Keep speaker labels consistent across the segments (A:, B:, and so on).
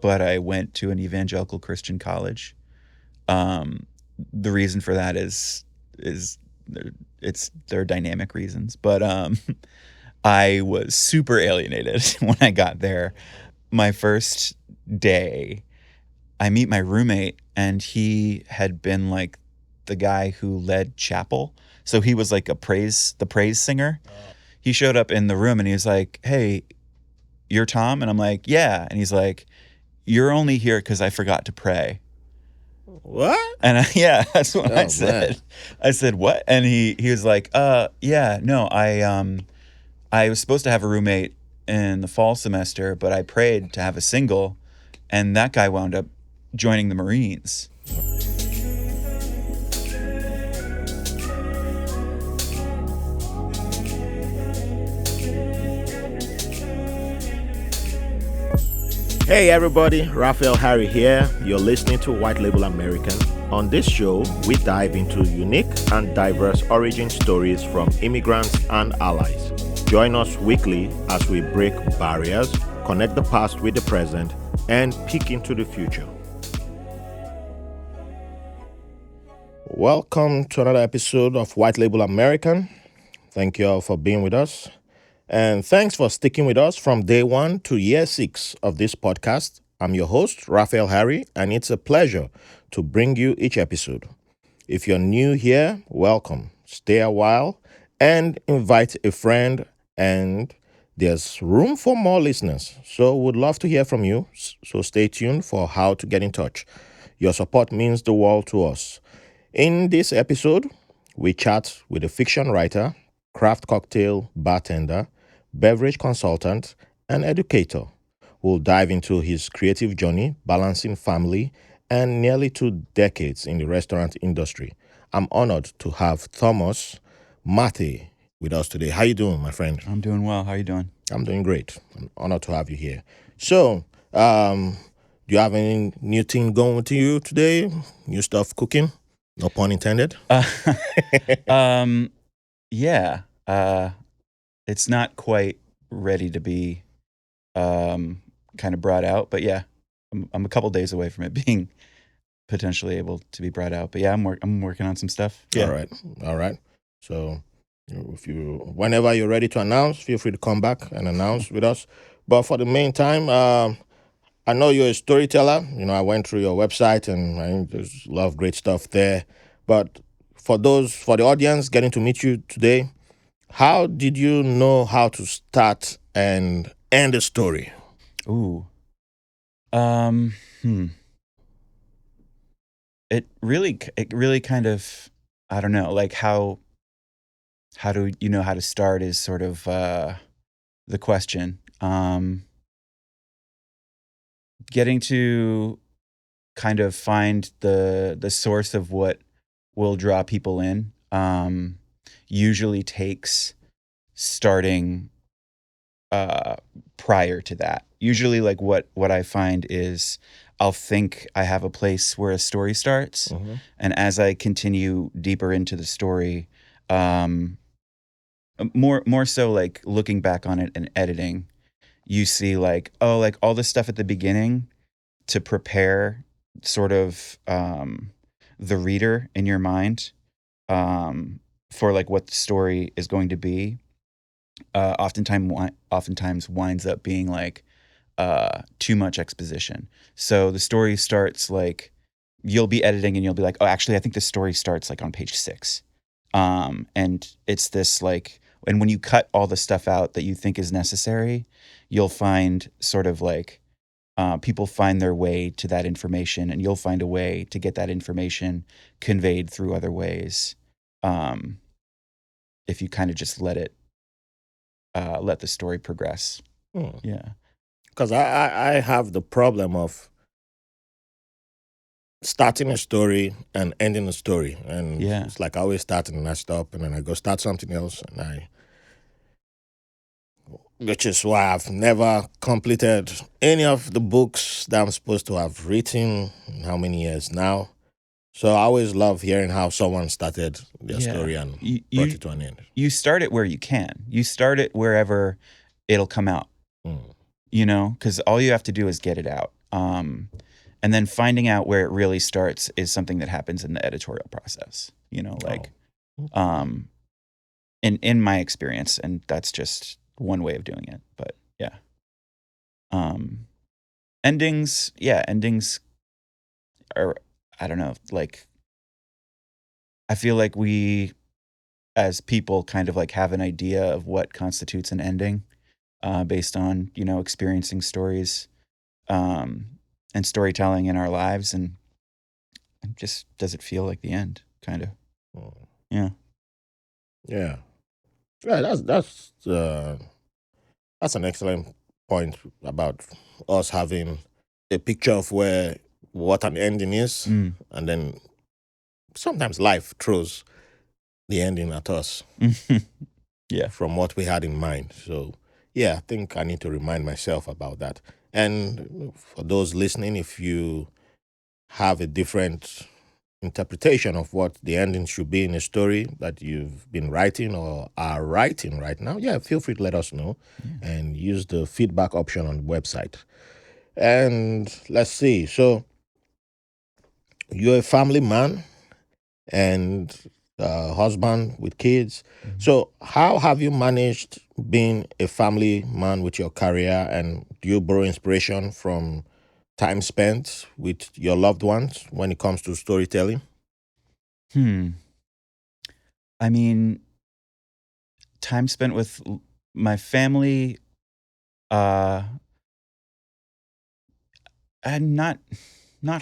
A: but I went to an evangelical Christian college. The reason for that is there are dynamic reasons, but I was super alienated when I got there. My first day, I meet my roommate, and he had been like the guy who led chapel. So he was like the praise singer. He showed up in the room and he was like, "Hey, you're Tom?" And I'm like, "Yeah." And he's like, "You're only here because I forgot to pray."
B: What?
A: And yeah, that's what I
B: Oh
A: said.
B: man.
A: I said, "What?" And he was like, yeah, no, I was supposed to have a roommate in the fall semester, but I prayed to have a single, and that guy wound up joining the Marines."
B: Hey everybody, Raphael Harry here. You're listening to White Label American. On this show, we dive into unique and diverse origin stories from immigrants and allies. Join us weekly as we break barriers, connect the past with the present, and peek into the future. Welcome to another episode of White Label American. Thank you all for being with us. And thanks for sticking with us from day one to year 6 of this podcast. I'm your host, Raphael Harry, and it's a pleasure to bring you each episode. If you're new here, welcome. Stay a while and invite a friend, and there's room for more listeners. So would love to hear from you. So stay tuned for how to get in touch. Your support means the world to us. In this episode, we chat with a fiction writer, craft cocktail bartender, beverage consultant, and educator. We'll dive into his creative journey, balancing family and nearly 2 decades in the restaurant industry. I'm honored to have Thomas Máthé with us today. How you doing, my friend?
A: I'm doing well. How are you doing?
B: I'm doing great. I'm honored to have you here. So, do you have any new thing going to you today? New stuff cooking? No pun intended.
A: Um, yeah. It's not quite ready to be kind of brought out, but yeah, I'm a couple days away from it being potentially able to be brought out. But yeah, I'm working on some stuff. Yeah.
B: All right. So, whenever you're ready to announce, feel free to come back and announce with us. But for the meantime, I know you're a storyteller. I went through your website and there's a lot of great stuff there. But for the audience getting to meet you today, how did you know how to start and end a story?
A: Ooh. Hmm. It really kind of, I don't know, like how do you know how to start is sort of the question. Getting to kind of find the source of what will draw people in usually takes starting prior to that. Usually, like what I find is I'll think I have a place where a story starts,
B: Mm-hmm.
A: and as I continue deeper into the story, um, more so like looking back on it and editing, you see like, oh, like all this stuff at the beginning to prepare sort of the reader in your mind for like what the story is going to be. Oftentimes winds up being like too much exposition. So the story starts like you'll be editing and you'll be like, oh, actually, I think the story starts like on page 6. And it's this like, and when you cut all the stuff out that you think is necessary, you'll find sort of like people find their way to that information, and you'll find a way to get that information conveyed through other ways. If you kind of just let the story progress. Yeah.
B: Because I have the problem of starting a story and ending a story. And
A: Yeah.
B: it's like I always start and I stop and then I go start something else. Which is why I've never completed any of the books that I'm supposed to have written in how many years now. So I always love hearing how someone started their story and brought it to an end.
A: You start it where you can. You start it wherever it'll come out,
B: Mm.
A: because all you have to do is get it out. And then finding out where it really starts is something that happens in the editorial process.
B: Oh.
A: Um, in my experience, and that's just one way of doing it. But yeah, um, endings are, I don't know, like I feel like we as people kind of like have an idea of what constitutes an ending, based on experiencing stories, um, and storytelling in our lives, and just does it feel like the end, kind of.
B: Mm.
A: Yeah.
B: Yeah. Yeah, that's an excellent point about us having a picture of what an ending is,
A: Mm.
B: and then sometimes life throws the ending at us
A: Yeah.
B: from what we had in mind. So, yeah, I think I need to remind myself about that. And for those listening, if you have a different interpretation of what the ending should be in a story that you've been writing or are writing right now, yeah, feel free to let us know
A: Yeah.
B: and use the feedback option on the website. And let's see. So, you're a family man and husband with kids.
A: Mhm.
B: So, how have you managed being a family man with your career? And do you borrow inspiration from time spent with your loved ones when it comes to storytelling?
A: Hmm. I mean, time spent with my family, uh, and not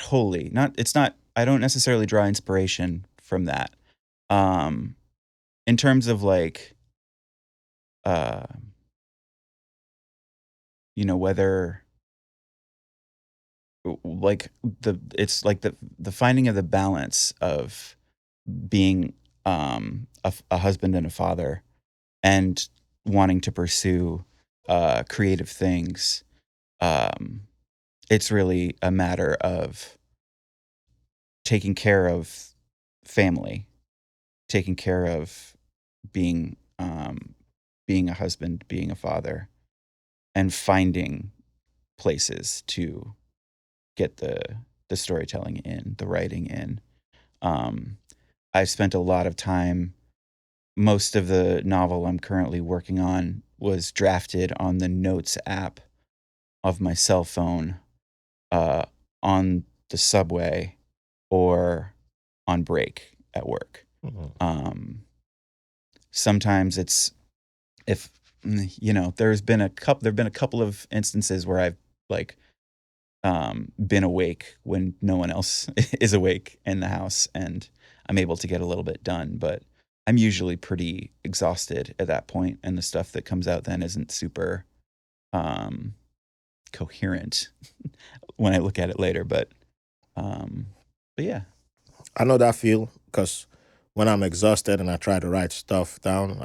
A: wholly. Not it's not. I don't necessarily draw inspiration from that. Um, in terms of like, uh, whether like it's like the finding of the balance of being a husband and a father, and wanting to pursue creative things. Um, it's really a matter of taking care of family, taking care of being being a husband, being a father, and finding places to get the storytelling in, the writing in. Um, I've spent a lot of time. Most of the novel I'm currently working on was drafted on the Notes app of my cell phone, uh, on the subway or on break at work.
B: Mhm.
A: Um, Sometimes it's if there've been a couple of instances where I've like been awake when no one else is awake in the house, and I'm able to get a little bit done, but I'm usually pretty exhausted at that point, and the stuff that comes out then isn't super um, coherent when I look at it later. Um, but yeah,
B: I know that feel because when I'm exhausted and I try to write stuff down,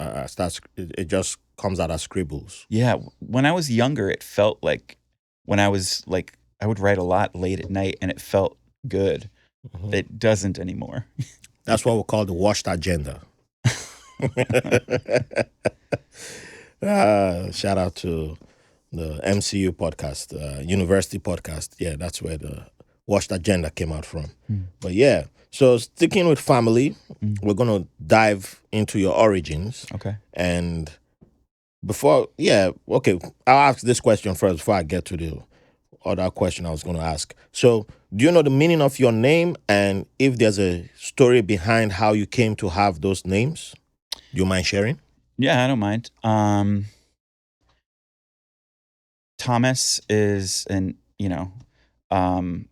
B: it just comes out as scribbles.
A: yeah. When I was younger, it felt like when I was like I would write a lot late at night, and it felt good.
B: Mhm.
A: It doesn't anymore.
B: That's what we call the washed agenda. Shout out to the MCU podcast, University podcast. Yeah, that's where the washed agenda came out from.
A: Mm,
B: But yeah, so sticking with family,
A: mm.
B: we're going to dive into your origins.
A: Okay.
B: And yeah, okay, I'll ask this question first before I get to the other question I was going to ask. So, do you know the meaning of your name and if there's a story behind how you came to have those names? Do you mind sharing?
A: Yeah, I don't mind. Thomas is um,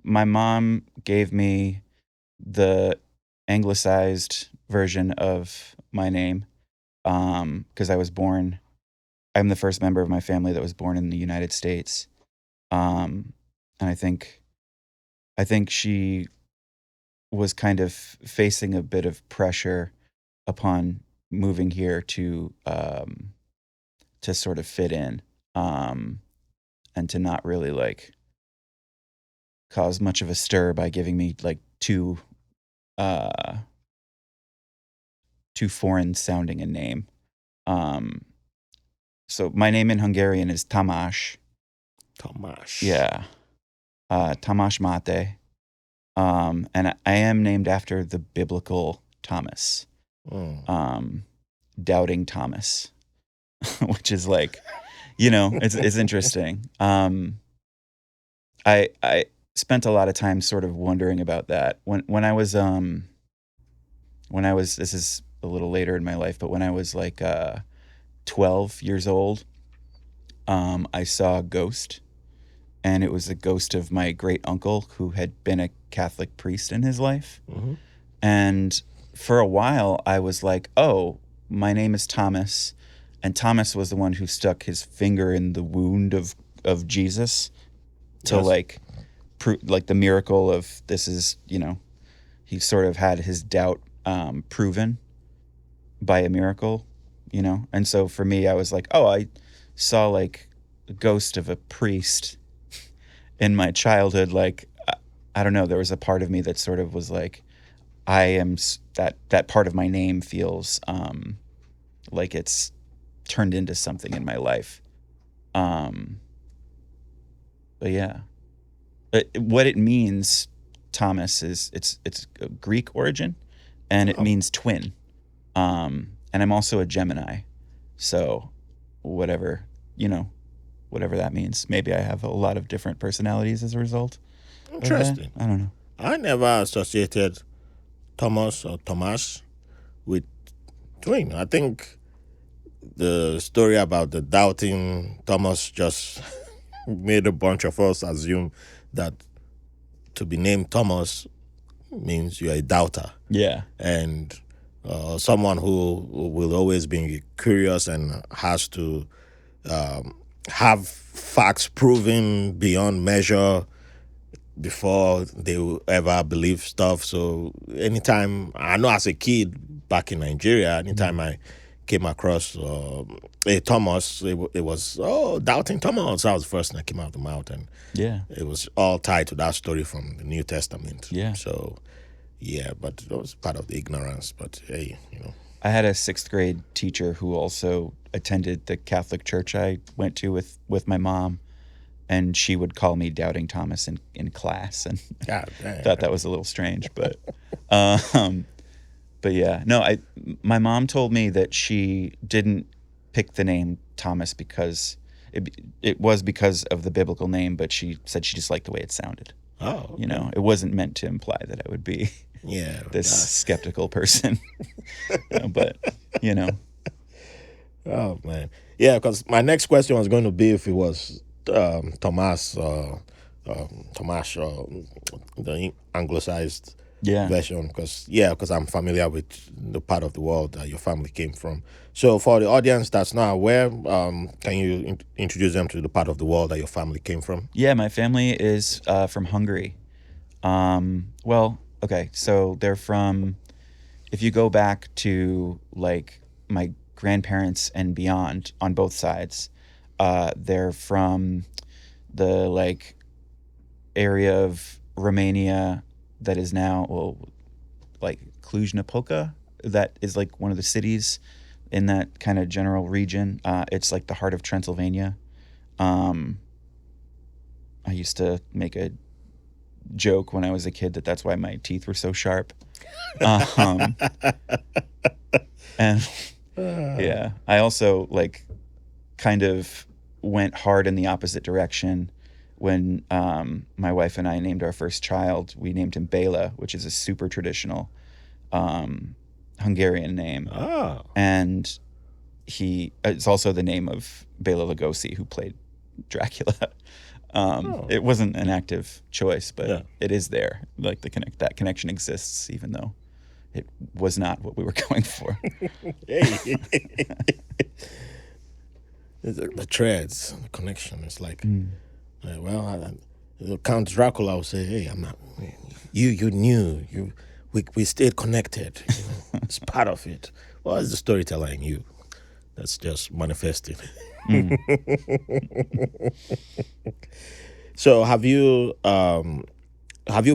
A: my mom gave me the anglicized version of my name, because I'm the first member of my family that was born in the United States. And I think she was kind of facing a bit of pressure upon moving here to sort of fit in, um, and to not really like cause much of a stir by giving me like uh, too foreign sounding a name. Um, so my name in Hungarian is Tamás,
B: Tomasz.
A: Yeah. Tomasz Máthé. And I am named after the biblical Thomas,
B: Mm.
A: doubting Thomas, which is like, it's interesting. I spent a lot of time sort of wondering about that when I was this is a little later in my life, but when I was like 12 years old, I saw a ghost, and it was the ghost of my great uncle who had been a Catholic priest in his life.
B: Mm-hmm.
A: And for a while, I was like, oh, my name is Thomas. And Thomas was the one who stuck his finger in the wound of Jesus to
B: Yes.
A: like the miracle of this is, he sort of had his doubt proven by a miracle, And so for me, I was like, oh, I saw like a ghost of a priest in my childhood. Like, I don't know, there was a part of me that sort of was like, I am that part of my name feels like it's turned into something in my life. But yeah, what it means, Thomas, is it's a Greek origin, and it means twin. And I'm also a Gemini, so whatever whatever that means. Maybe I have a lot of different personalities as a result of that.
B: Interesting.
A: I don't know.
B: I never associated Thomas or Tomasz with twin. I think the story about the doubting Thomas just made a bunch of us assume that to be named Thomas means you're a doubter.
A: Yeah.
B: And someone who will always be curious and has to have facts proven beyond measure before they will ever believe stuff. So anytime, I know as a kid back in Nigeria, anytime I came across a Thomas, it was, doubting Thomas. That was the first thing that came out of the mouth. And
A: Yeah.
B: it was all tied to that story from the New Testament.
A: Yeah.
B: So, yeah, but it was part of the ignorance. But hey,
A: I had a 6th grade teacher who also attended the Catholic church I went to with my mom, and she would call me Doubting Thomas in class, and
B: God damn.
A: thought that was a little strange, but yeah, no, my mom told me that she didn't pick the name Thomas because it was because of the biblical name, but she said she just liked the way it sounded.
B: Oh, okay.
A: It wasn't meant to imply that I would be this skeptical person. But
B: Oh man, yeah. Because my next question was going to be if it was Tomas, Tomasz, the anglicized version. Because I'm familiar with the part of the world that your family came from. So for the audience that's not aware, can you introduce them to the part of the world that your family came from?
A: Yeah, my family is from Hungary. Well, okay, so they're from, if you go back to like my grandparents and beyond on both sides, they're from the like area of Romania that is now, like Cluj-Napoca, that is like one of the cities in that kind of general region. It's like the heart of Transylvania. I used to make a joke when I was a kid that's why my teeth were so sharp. And yeah, I also like kind of went hard in the opposite direction when my wife and I named our first child. We named him Bela, which is a super traditional Hungarian name.
B: Oh.
A: And it's also the name of Bela Lugosi, who played Dracula. It wasn't an active choice, but it is there. Like that connection exists, even though it was not what we were going for.
B: The threads, the connection. It's like, Count Dracula would say, "Hey, I'm not. You knew. We stayed connected. It's part of it." Well, it's the storyteller in you that's just manifesting. So, have you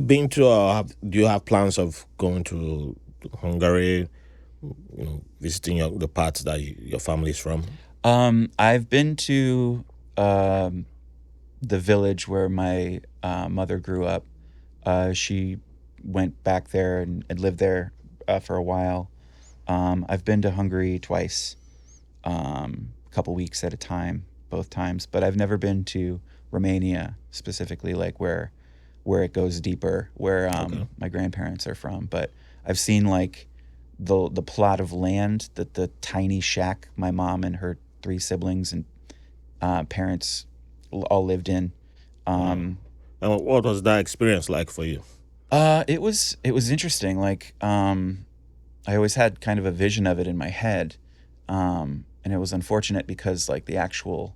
B: been to, or do you have plans of going to Hungary? Visiting the parts that your family is from.
A: I've been to the village where my mother grew up. She went back there and lived there for a while. I've been to Hungary twice, a couple weeks at a time, both times, but I've never been to Romania specifically, like where it goes deeper, where
B: Okay.
A: my grandparents are from. But I've seen like the plot of land that the tiny shack my mom and her three siblings and parents all lived in.
B: Wow.
A: Um,
B: And what was that experience like for you?
A: it was interesting. Like I always had kind of a vision of it in my head, and it was unfortunate because like the actual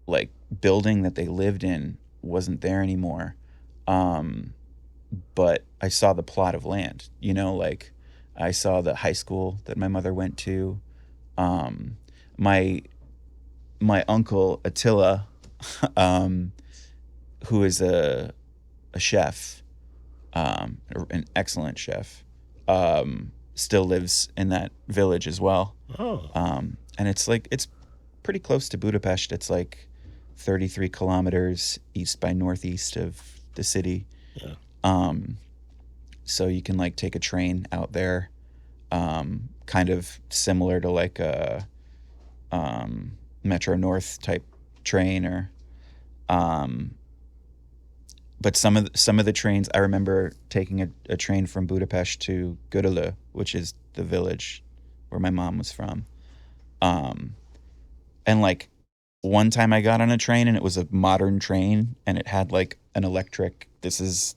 A: like building that they lived in wasn't there anymore. Um, but I saw the plot of land. Like I saw the high school that my mother went to. Um, my my uncle Attila, um, who is a chef, an excellent chef, still lives in that village as well.
B: Oh,
A: And it's pretty close to Budapest. It's like 33 kilometers east by northeast of the city.
B: yeah.
A: Um, so you can like take a train out there, kind of similar to like a Metro North type train, or um, but some of the trains I remember taking a train from Budapest to Gödöllő, which is the village where my mom was from. Um, and like one time I got on a train and it was a modern train and it had like an electric. This is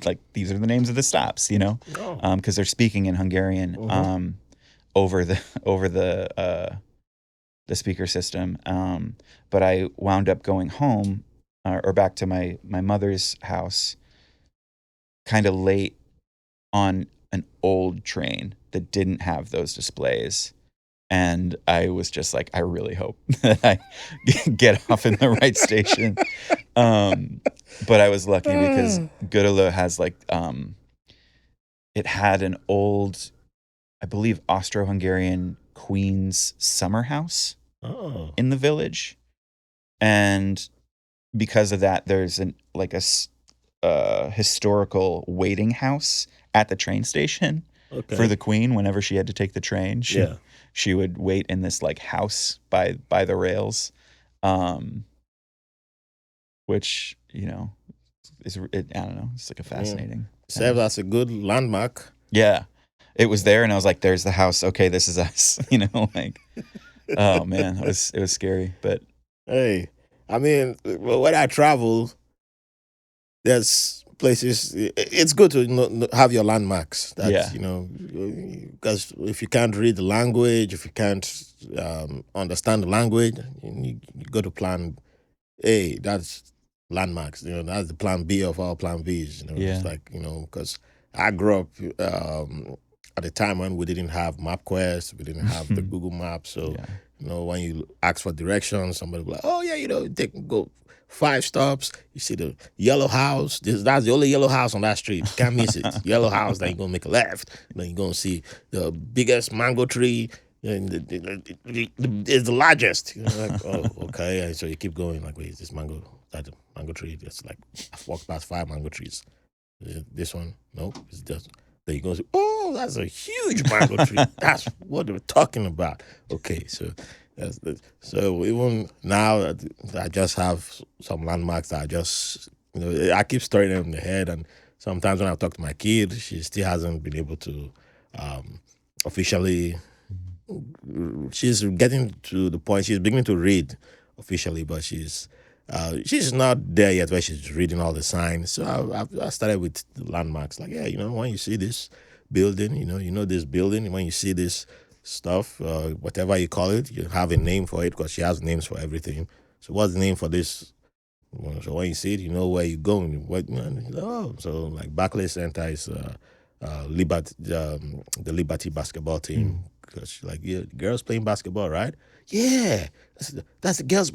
A: like these are the names of the stops,
B: Oh.
A: because they're speaking in Hungarian,
B: Uh-huh.
A: over the over the speaker system. But I wound up going home, or back to my mother's house, kind of late on an old train that didn't have those displays. And I was just like, I really hope that I get off in the right station. Um, but I was lucky because Gödöllő has like, it had an old, I believe, Austro-Hungarian queen's summer house
B: Oh.
A: in the village. And because of that, there's a historical waiting house at the train station for
B: Okay.
A: the queen. Whenever she had to take the train, she
B: Yeah.
A: she would wait in this like house by the rails, um, which I don't know, it's like a
B: Yeah.
A: fascinating
B: Serves
A: thing.
B: as a good landmark.
A: Yeah, it was there, and I was like, "There's the house. Okay, this is us." Like, oh man, it was scary, but
B: Hey, I mean, when I travel, there's places. It's good to have your landmarks.
A: yeah.
B: That's because if you can't read the language, if you can't understand the language, you go to plan A. That's landmarks. That's the plan B of all plan Bs. It's
A: Yeah.
B: like because I grew up at a time when we didn't have MapQuest, we didn't have the Google Maps, so
A: Yeah.
B: when you ask for directions, somebody will be like, "Oh yeah, go 5 stops. You see the yellow house. That's the only yellow house on that street. You can't miss it. Yellow house. Then you're gonna make a left. Then you're gonna see the biggest mango tree. And it's the largest. Like, oh, okay. And so you keep going. Like, wait, is this mango? That the mango tree? That's like I've walked past 5 mango trees. Is it this one? No, it's just. Then you go say, oh, that's a huge mango tree. That's what we're talking about. Okay, so so even now that I just have some landmarks that I just I keep storing them in the head, and sometimes when I talk to my kid, she still hasn't been able to officially. She's getting to the point she's beginning to read officially, but she's not there yet where she's reading all the signs. So I started with the landmarks, like when you see this building, this building. When you see this stuff, whatever you call it, you have a name for it because she has names for everything. So what's the name for this? So when you see it, you know where you're going. So like Barclays Center is Liberty, the Liberty basketball team. Because like, yeah, girls playing basketball, right? Yeah, that's the girls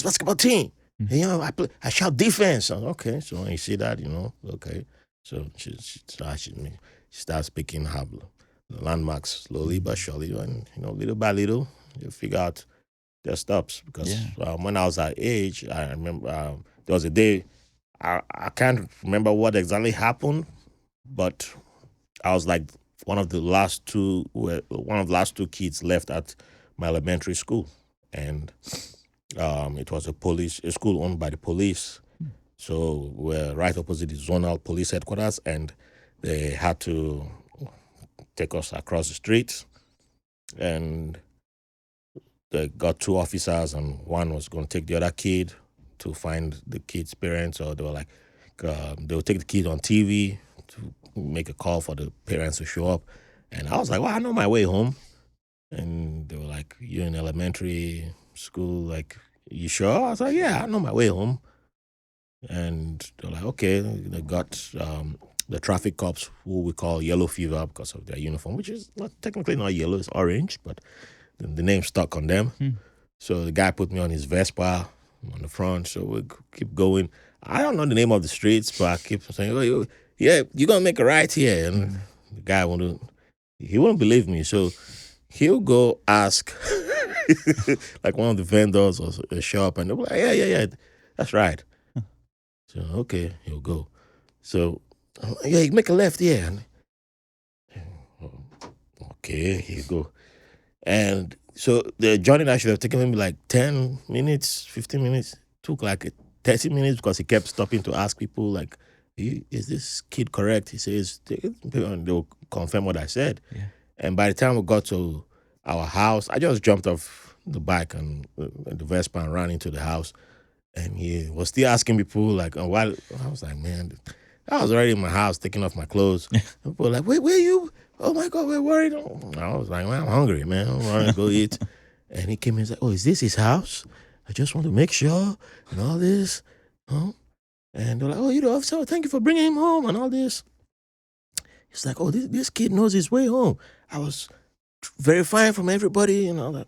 B: basketball team. And, I shout defense. So, okay, so when you see that, okay. So she starts picking her the landmarks slowly but surely, and little by little, you figure out. their stops because
A: Yeah.
B: when I was that age, I remember there was a day I can't remember what exactly happened, but I was like one of the last two kids left at my elementary school, and it was a school owned by the police. So we're right opposite the zonal police headquarters, and they had to take us across the street, and they got two officers, and one was going to take the other kid to find the kid's parents, or they were like, they'll take the kid on TV to make a call for the parents to show up. And I was like, well, I know my way home. And they were like, you're in elementary school, like, you sure? I was like, yeah, I know my way home. And they're like, okay. They got the traffic cops, who we call Yellow Fever because of their uniform, which is not technically not yellow, it's orange, but the name stuck on them.
A: Hmm.
B: So the guy put me on his Vespa on the front. So we keep going. I don't know the name of the streets, but I keep saying, "Oh, yeah, you're gonna make a right here." And the guy wouldn't believe me. So he'll go ask like one of the vendors or a shop, and they'll be like, "Yeah, yeah, yeah, that's right." So okay, he'll go. So yeah, you make a left here. And, okay, here you go. And so the journey that should have taken maybe like 10 minutes, 15 minutes, took like 30 minutes because he kept stopping to ask people, like, is this kid correct? He says, they'll confirm what I said.
A: Yeah.
B: And by the time we got to our house, I just jumped off the bike and the Vespa and ran into the house. And he was still asking people, like, while I was like, man, I was already in my house taking off my clothes. People were like, wait, where you? Oh my God, we're worried. I was like, man, I'm hungry, man. I'm going to go eat. And he came in and said, oh, is this his house? I just want to make sure and all this. Huh? And they're like, oh, you're the officer. Thank you for bringing him home and all this. He's like, oh, this kid knows his way home. I was verifying from everybody and all that.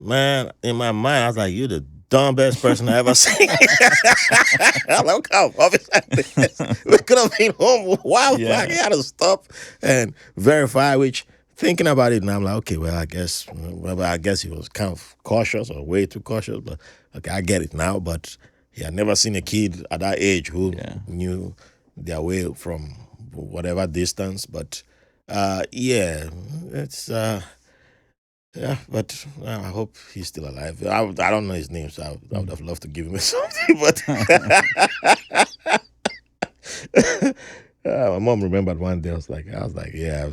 B: Man, in my mind, I was like, you're the dumbest person I ever seen. I'm like, what kind of officer is this? We could have been home a while back.
A: Yeah.
B: He had to stop and verify, which thinking about it, and I'm like, okay, well, I guess he was kind of cautious or way too cautious, but okay, I get it now. But yeah, I never seen a kid at that age who
A: Yeah.
B: knew their way from whatever distance. But yeah, it's yeah, but I hope he's still alive. I don't know his name, so I would have loved to give him something. But my mom remembered one day. I was like, yeah,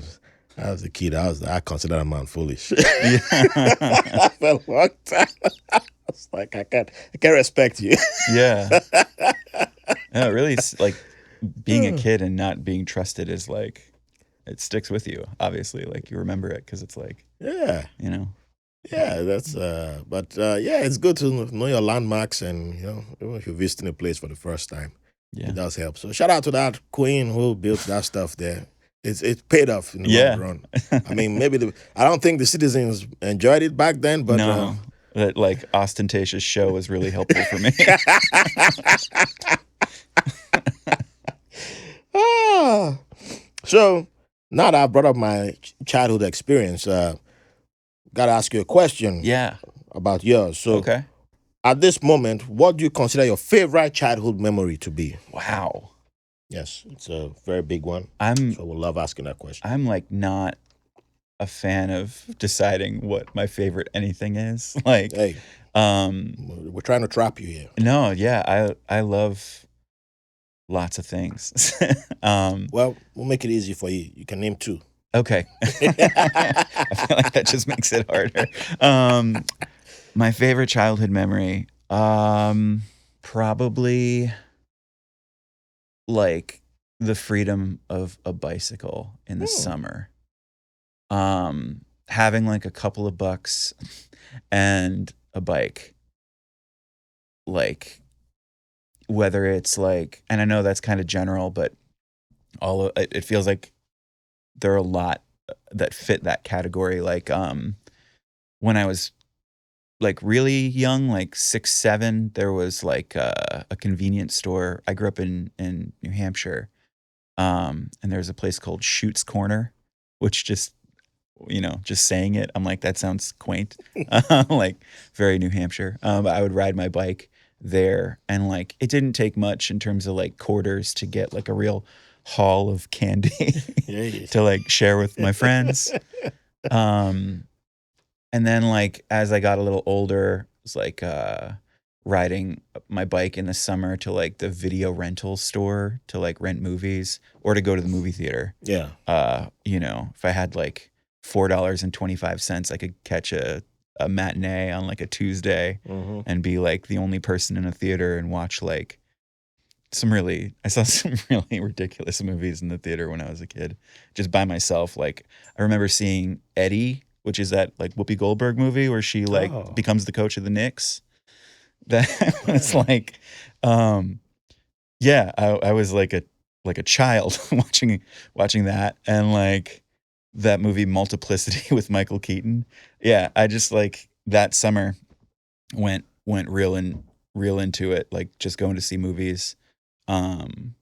B: I was a kid. I considered a man foolish.
A: Yeah.
B: For a long time. I was like, I can't respect you.
A: Yeah. No, really, like being a kid and not being trusted is like it sticks with you. Obviously, like you remember it because it's like
B: Yeah.
A: you know.
B: Yeah, that's but yeah, it's good to know your landmarks, and even if you're visiting a place for the first time,
A: Yeah.
B: it does help. So shout out to that queen who built that stuff there. It's paid off in the long
A: Yeah.
B: run. I mean, I don't think the citizens enjoyed it back then, but
A: No, that like ostentatious show was really helpful for me.
B: ah. So now that I brought up my childhood experience, gotta ask you a question
A: Yeah.
B: about yours. So
A: Okay.
B: at this moment, what do you consider your favorite childhood memory to be?
A: Wow.
B: Yes, it's a very big one.
A: I'm
B: So we'll love asking that question.
A: like not a fan of deciding what my favorite anything is. Like,
B: Hey,
A: um,
B: we're trying to trap you here.
A: no, yeah, I love lots of things.
B: Well, we'll make it easy for you. You can name two.
A: Okay. I feel like that just makes it harder. My favorite childhood memory, probably like the freedom of a bicycle in the summer. Having like a couple of bucks and a bike, like whether it's like, and I know that's kind of general, but it feels like there are a lot that fit that category. Like, when I was like really young, like 6, 7, there was like a convenience store. I grew up in New Hampshire, and there's a place called Schutt's Corner, which just just saying it, I'm like, that sounds quaint, like very New Hampshire. But I would ride my bike there, and like it didn't take much in terms of like quarters to get like a real haul of candy
B: Yeah.
A: to like share with my friends. Um, and then like as I got a little older, it was like riding my bike in the summer to like the video rental store to like rent movies or to go to the movie theater.
B: Yeah.
A: If I had like $4.25, I could catch a matinee on like a Tuesday
B: Hmm.
A: and be like the only person in a theater and watch like I saw some really ridiculous movies in the theater when I was a kid, just by myself. Like I remember seeing Eddie, which is that like Whoopi Goldberg movie where she like
B: Oh,
A: becomes the coach of the Knicks. That was
B: man.
A: like, um, yeah, I was like a child watching that, and like that movie Multiplicity with Michael Keaton. Yeah, I just like that summer went real into it, like just going to see movies. Um,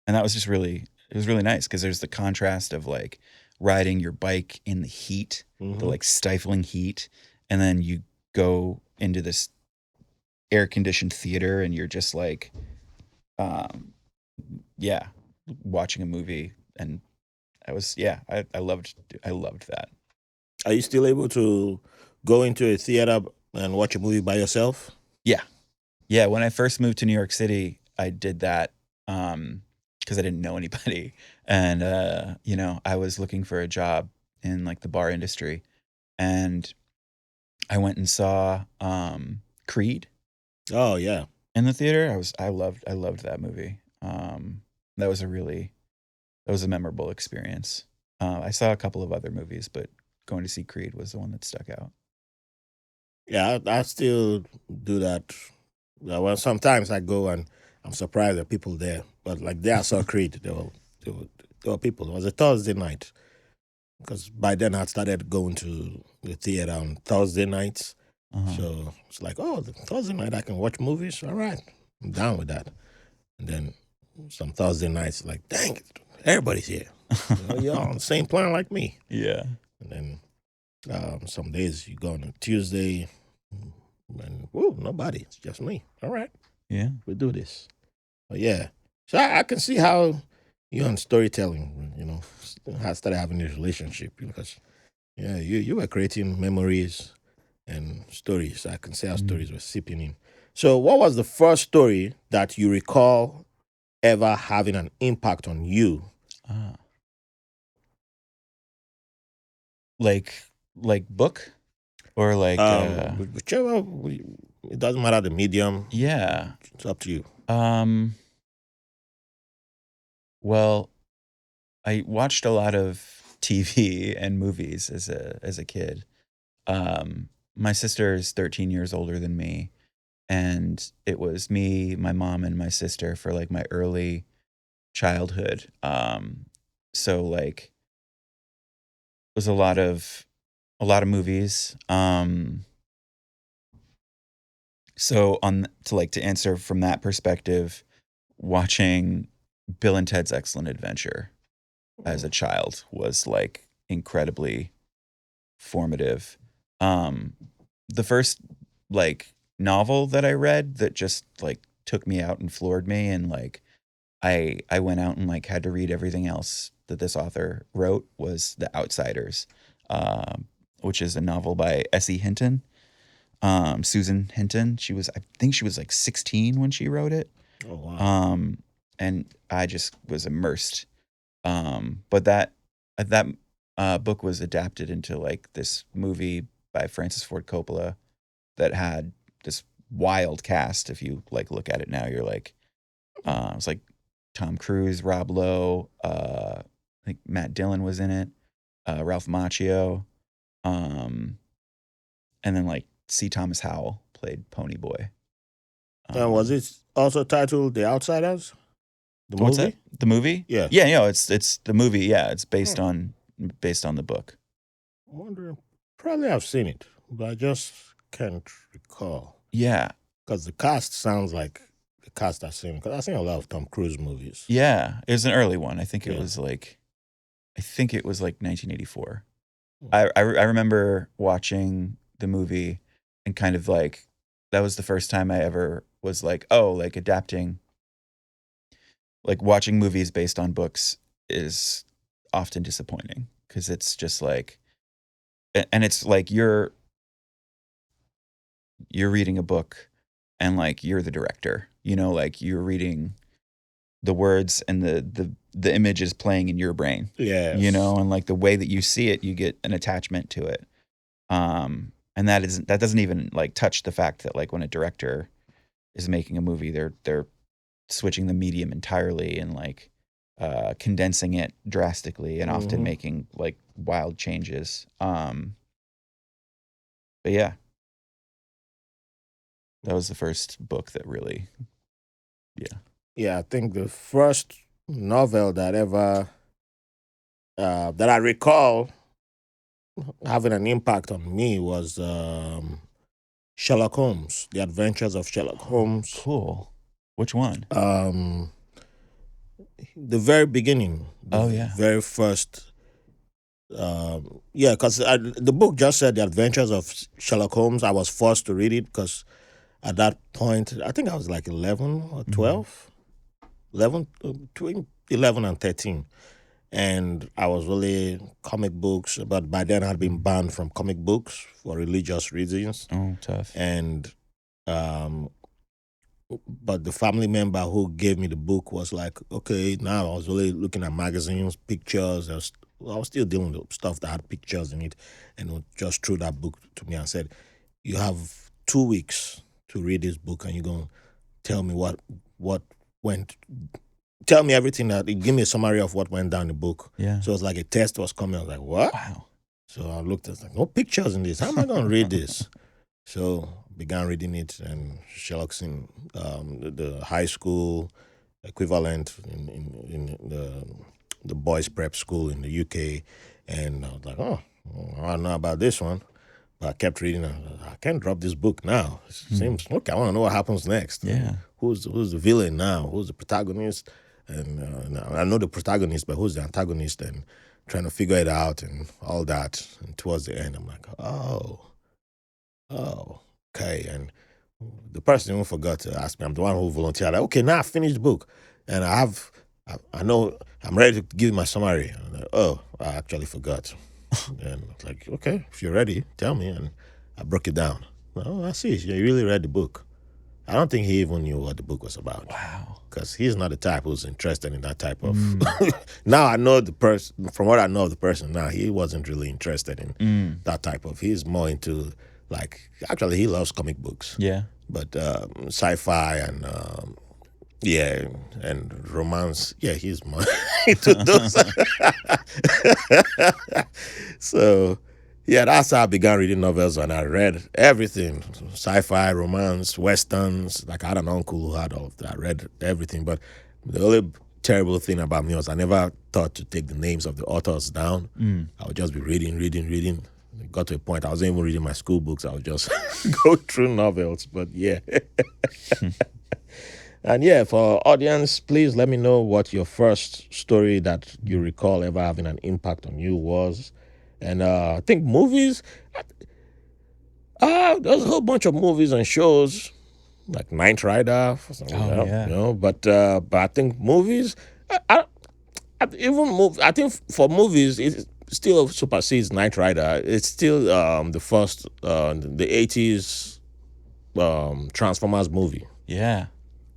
A: and that was just it was really nice because there's the contrast of like riding your bike in the heat, the
B: Hmm.
A: like stifling heat, and then you go into this air conditioned theater and you're just like, um, yeah, watching a movie. And I loved that.
B: Are you still able to go into a theater and watch a movie by yourself?
A: Yeah. Yeah. When I first moved to New York City, I did that. Because I didn't know anybody. And, I was looking for a job in like the bar industry. And I went and saw Creed
B: Oh, yeah.
A: in the theater. I loved that movie. That was that was a memorable experience. I saw a couple of other movies, but going to see Creed was the one that stuck out.
B: Yeah, I still do that. Yeah, well, sometimes I go and I'm surprised there are people there. But like there, I saw Creed. There were, there were people. It was a Thursday night because by then I started going to the theater on Thursday nights.
A: Uh-huh.
B: So it's like, oh, the Thursday night I can watch movies. All right, I'm down with that. And then some Thursday nights, like, dang it, everybody's here. You're all on the same plan like me.
A: Yeah.
B: And then some days you go on a Tuesday and whoa, nobody. It's just me. All right,
A: Yeah.
B: we do this. But yeah, so I can see how you and storytelling, I started having this relationship because yeah, you were creating memories and stories. I can see how
A: Mm.
B: stories were seeping in. So, what was the first story that you recall ever having an impact on you?
A: Ah. Like like book or like
B: Whichever, it doesn't matter the medium.
A: yeah.
B: It's up to you.
A: Um well, I watched a lot of TV and movies as a kid. My sister is 13 years older than me, and it was me, my mom, and my sister for like my early childhood. So like it was a lot of movies. So on to answer from that perspective, watching Bill and Ted's Excellent Adventure as a child was like incredibly formative. Um, the first like novel that I read that just like took me out and floored me, and like I went out and like had to read everything else that this author wrote was The Outsiders, which is a novel by S.E. Hinton. Susan Hinton. I think she was like 16 when she wrote it.
B: Oh wow!
A: Um, and I just was immersed. But that book was adapted into like this movie by Francis Ford Coppola that had this wild cast. If you like look at it now, you're like, it's like Tom Cruise, Rob Lowe, I think Matt Dillon was in it, Ralph Macchio, um, and then like C. Thomas Howell played Pony Boy.
B: And was
A: Um,
B: it also titled The Outsiders? The
A: what's that?
B: movie?
A: The movie?
B: Yeah.
A: Yeah, it's the movie. Yeah, it's
B: Hmm.
A: based on the book.
B: I'm wondering. Probably I've seen it, but I just can't recall.
A: Yeah,
B: Because the cast sounds like the cast I've seen. Because I've seen a lot of Tom Cruise movies.
A: yeah, it was an early one.
B: Yeah.
A: I think it was like 1984. I remember watching the movie and kind of like that was the first time I ever was like, oh, like adapting, like watching movies based on books is often disappointing because it's just like, and it's like you're reading a book and like you're the director, you know, like you're reading the words and the image is playing in your brain, you
B: Yes.
A: know, and like the way that you see it, you get an attachment to it. And that doesn't even like touch the fact that like when a director is making a movie, they're switching the medium entirely and like condensing it drastically and often
B: Hmm.
A: making like wild changes. But yeah, that was the first book that really, yeah.
B: Yeah, I think the first novel that I recall having an impact on me was Sherlock Holmes, The Adventures of Sherlock
A: Oh,
B: Holmes.
A: cool. Which one?
B: Um, the very beginning, the
A: Oh yeah.
B: very first. Yeah, because the book just said The Adventures of Sherlock Holmes. I was forced to read it because at that point, I think I was like 11 or
A: Mhm.
B: 12, 11, between 11 and 13. And I was really comic books, but by then I'd been
A: Mhm.
B: banned from comic books for religious reasons.
A: Oh, tough.
B: And um, but the family member who gave me the book was like, okay, now I was really looking at magazines, pictures. I was still dealing with stuff that had pictures in it, and just threw that book to me and said, "You have 2 weeks to read this book, and you're gonna tell me what went. Tell me everything that. Give me a summary of what went down in the book."
A: Yeah.
B: So it was like a test was coming. I was like, "What?"
A: Wow.
B: So I looked at like, no pictures in this. How am I gonna read this? So began reading it, and Sherlock's in the high school equivalent in the boys prep school in the UK, and I was like, oh, I don't know about this one, but I kept reading. I can't drop this book now. It
A: Hmm.
B: seems okay. I want to know what happens next.
A: Yeah.
B: Who's the villain now? Who's the protagonist? And I know the protagonist, but who's the antagonist? And trying to figure it out and all that. And towards the end, I'm like, oh, okay. And the person even forgot to ask me. I'm the one who volunteered. Like, okay, now I finished the book, and I know I'm ready to give you my summary. And I'm like, oh, I actually forgot. And I was like, okay, if you're ready, tell me. And I broke it down. Oh, I see. You really read the book. I don't think he even knew what the book was about
A: Wow.
B: because he's not the type who's interested in that type of.
A: Mm.
B: Now I know the person. From what I know of the person now, he wasn't really interested in
A: Mm.
B: that type of. He's more into like actually he loves comic books,
A: Yeah.
B: but sci-fi and yeah, and romance. Yeah, he's more into those. So yeah, that's how I began reading novels, and I read everything: sci-fi, romance, westerns. Like I had an uncle who had all of that. I read everything, but the only terrible thing about me was I never thought to take the names of the authors down.
A: Mm.
B: I would just be reading. It got to a point I wasn't even reading my school books. I would just go through novels. But yeah. And yeah, for audience, please let me know what your first story that you recall ever having an impact on you was. And I think movies, there's a whole bunch of movies and shows like Knight Rider, for some,
A: Oh yeah.
B: but I think movies, I think for movies, it still supersedes Knight Rider. It's still the first, the 80s Transformers movie.
A: Yeah.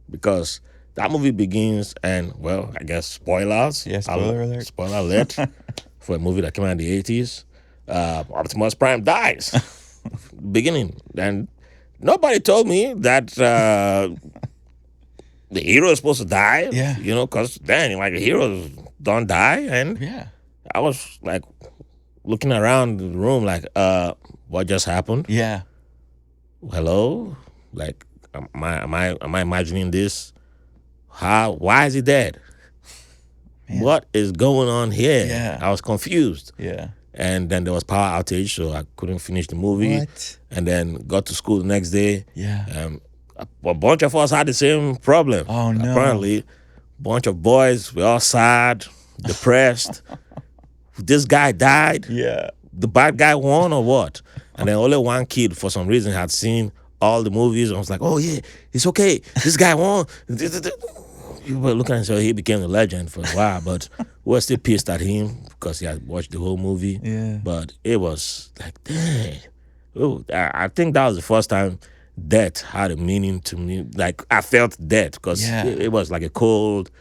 B: Because that movie begins and well, I guess spoilers.
A: Yeah. Spoiler alert.
B: Spoiler alert for a movie that came out in the 80s. Optimus Prime dies. Beginning. And nobody told me that the hero is supposed to die.
A: Yeah.
B: Because then like the heroes don't die. And
A: Yeah.
B: I was like looking around the room like, what just happened?
A: Yeah.
B: Hello? Like am I imagining this? Why is he dead?
A: Man.
B: What is going on here?
A: Yeah.
B: I was confused.
A: Yeah.
B: And then there was power outage, so I couldn't finish the movie.
A: What?
B: And then got to school the next day.
A: Yeah.
B: A bunch of us had the same problem.
A: Oh no.
B: Apparently, a bunch of boys, we all sad, depressed. This guy died.
A: Yeah.
B: the bad guy won or what? And then only one kid, for some reason, had seen all the movies and was like, oh, yeah, it's okay. This guy won. You were looking at him, so he became a legend for a while, but we were still pissed at him because he had watched the whole movie.
A: Yeah.
B: But it was like, dang. Oh, I think that was the first time death had a meaning to me. Like, I felt death because
A: Yeah.
B: it was like a cold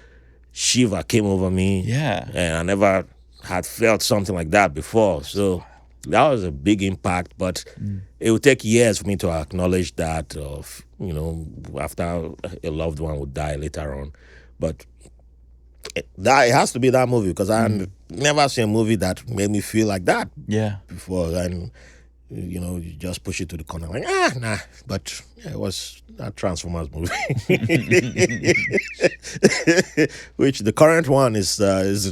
B: shiver came over me.
A: Yeah.
B: And I never had felt something like that before. So that was a big impact, but it would take years for me to acknowledge that of, after a loved one would die later on. But it has to be that movie because I never seen a movie that made me feel like that
A: Yeah.
B: before. And you just push it to the corner like nah. But yeah, it was that Transformers movie, which the current one is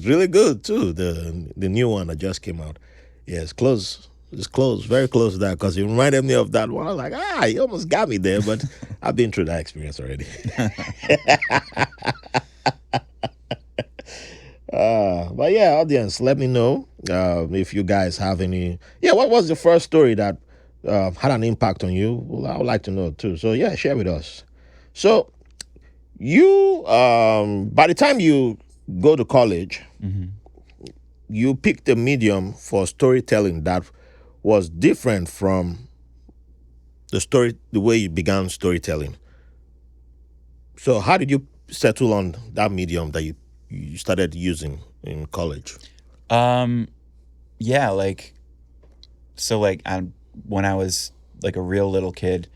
B: really good too. The new one that just came out, yeah, it's close. It's close, very close to that because it reminded me of that one. I was like, you almost got me there, but I've been through that experience already. But yeah, audience, let me know if you guys have any. Yeah, what was the first story that had an impact on you? Well, I would like to know too. So yeah, share with us. So you, by the time you go to college, you picked a medium for storytelling that was different from the way you began storytelling. So how did you settle on that medium that you started using in college?
A: Yeah, when I was like a real little kid,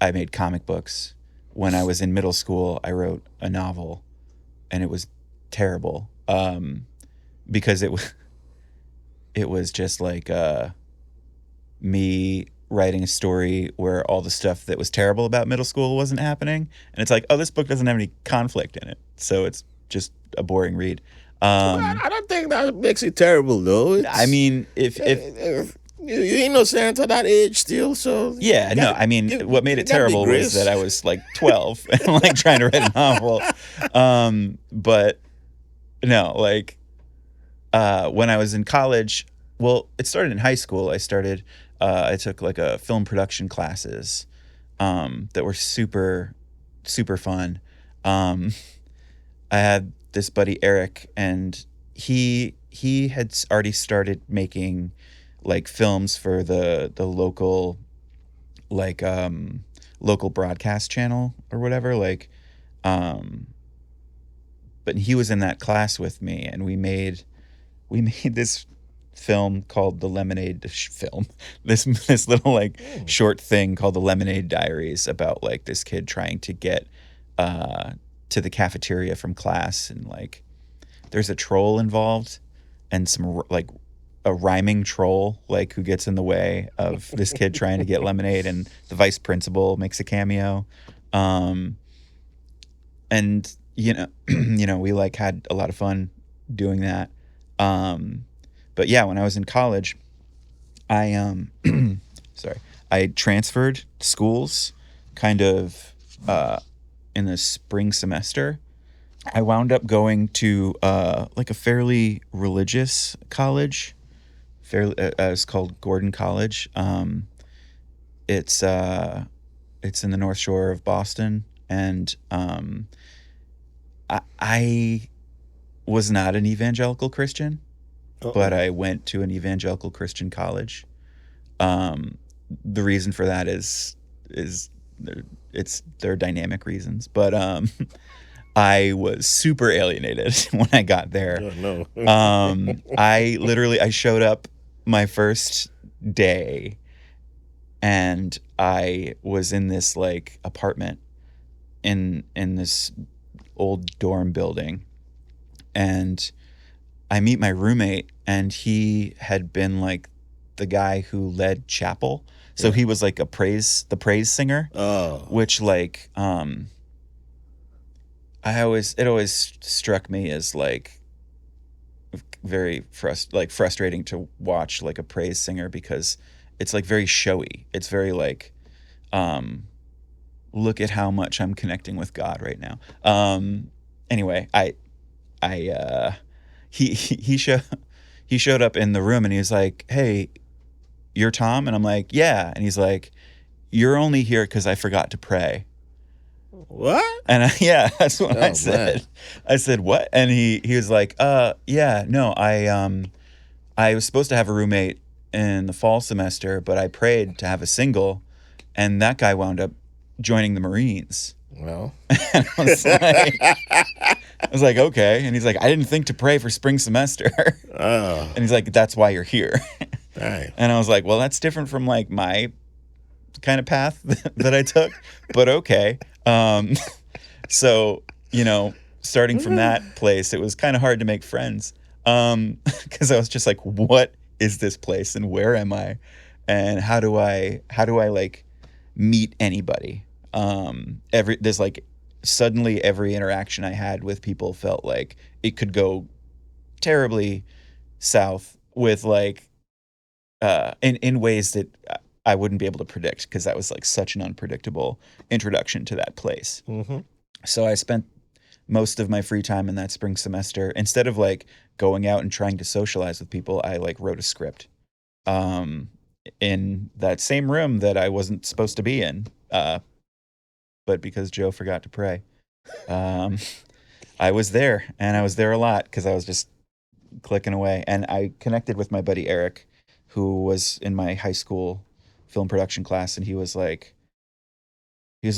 A: I made comic books. When I was in middle school, I wrote a novel, and it was terrible. Because it was just like me writing a story where all the stuff that was terrible about middle school wasn't happening, and it's like, oh, this book doesn't have any conflict in it, so it's just a boring read.
B: I don't think that makes it terrible though.
A: I mean, if
B: you're innocent at that age still, so
A: yeah, no, I mean, what made it terrible was that I was like 12 and like trying to write a novel. But no, like when I was in college, well, it started in high school. I took like a film production classes that were super, super fun. I had this buddy Eric, and he had already started making like films for the local local broadcast channel or whatever, but he was in that class with me, and we made this film called the Lemonade film. This little like short thing called the Lemonade Diaries about like this kid trying to get to the cafeteria from class, and like there's a troll involved, and some like a rhyming troll like who gets in the way of this kid trying to get lemonade, and the vice principal makes a cameo. And we like had a lot of fun doing that. But yeah, when I was in college, I I transferred schools kind of in the spring semester. I wound up going to like a fairly religious college. It's called Gordon College. It's in the North Shore of Boston, and I was not an evangelical Christian, but I went to an evangelical Christian college. The reason for that is there are dynamic reasons, but I was super alienated when I got there.
B: Oh, no.
A: I showed up my first day, and I was in this like apartment in this old dorm building, and I meet my roommate, and he had been like the guy who led chapel. So he was like the praise singer.
B: Oh.
A: Which like it always struck me as like very frustrating to watch like a praise singer, because it's like very showy. It's very like look at how much I'm connecting with God right now. Anyway, he he showed up in the room and he was like, "Hey, you're Tom?" And I'm like, "Yeah." And he's like, "You're only here because I forgot to pray."
B: What?
A: And yeah, that's what I
B: Oh man.
A: said. I said, "What?" And he was like, yeah, no, I was supposed to have a roommate in the fall semester, but I prayed to have a single, and that guy wound up joining the Marines."
B: Well.
A: And I was like, okay. And he's like, "I didn't think to pray for spring semester."
B: Oh.
A: And he's like, "That's why you're here."
B: Dang.
A: And I was like, well, that's different from like my kind of path that I took, but okay. So, starting from that place, it was kind of hard to make friends. Because I was just like, what is this place and where am I? And how do I like meet anybody? There's like suddenly every interaction I had with people felt like it could go terribly south with like in ways that I wouldn't be able to predict, because that was like such an unpredictable introduction to that place.
B: Mm-hmm.
A: So I spent most of my free time in that spring semester, instead of like going out and trying to socialize with people, I like wrote a script um, in that same room that I wasn't supposed to be in. But because Joe forgot to pray, um, I was there, and I was there a lot because I was just clicking away. And I connected with my buddy Eric, who was in my high school film production class, and he was like, "You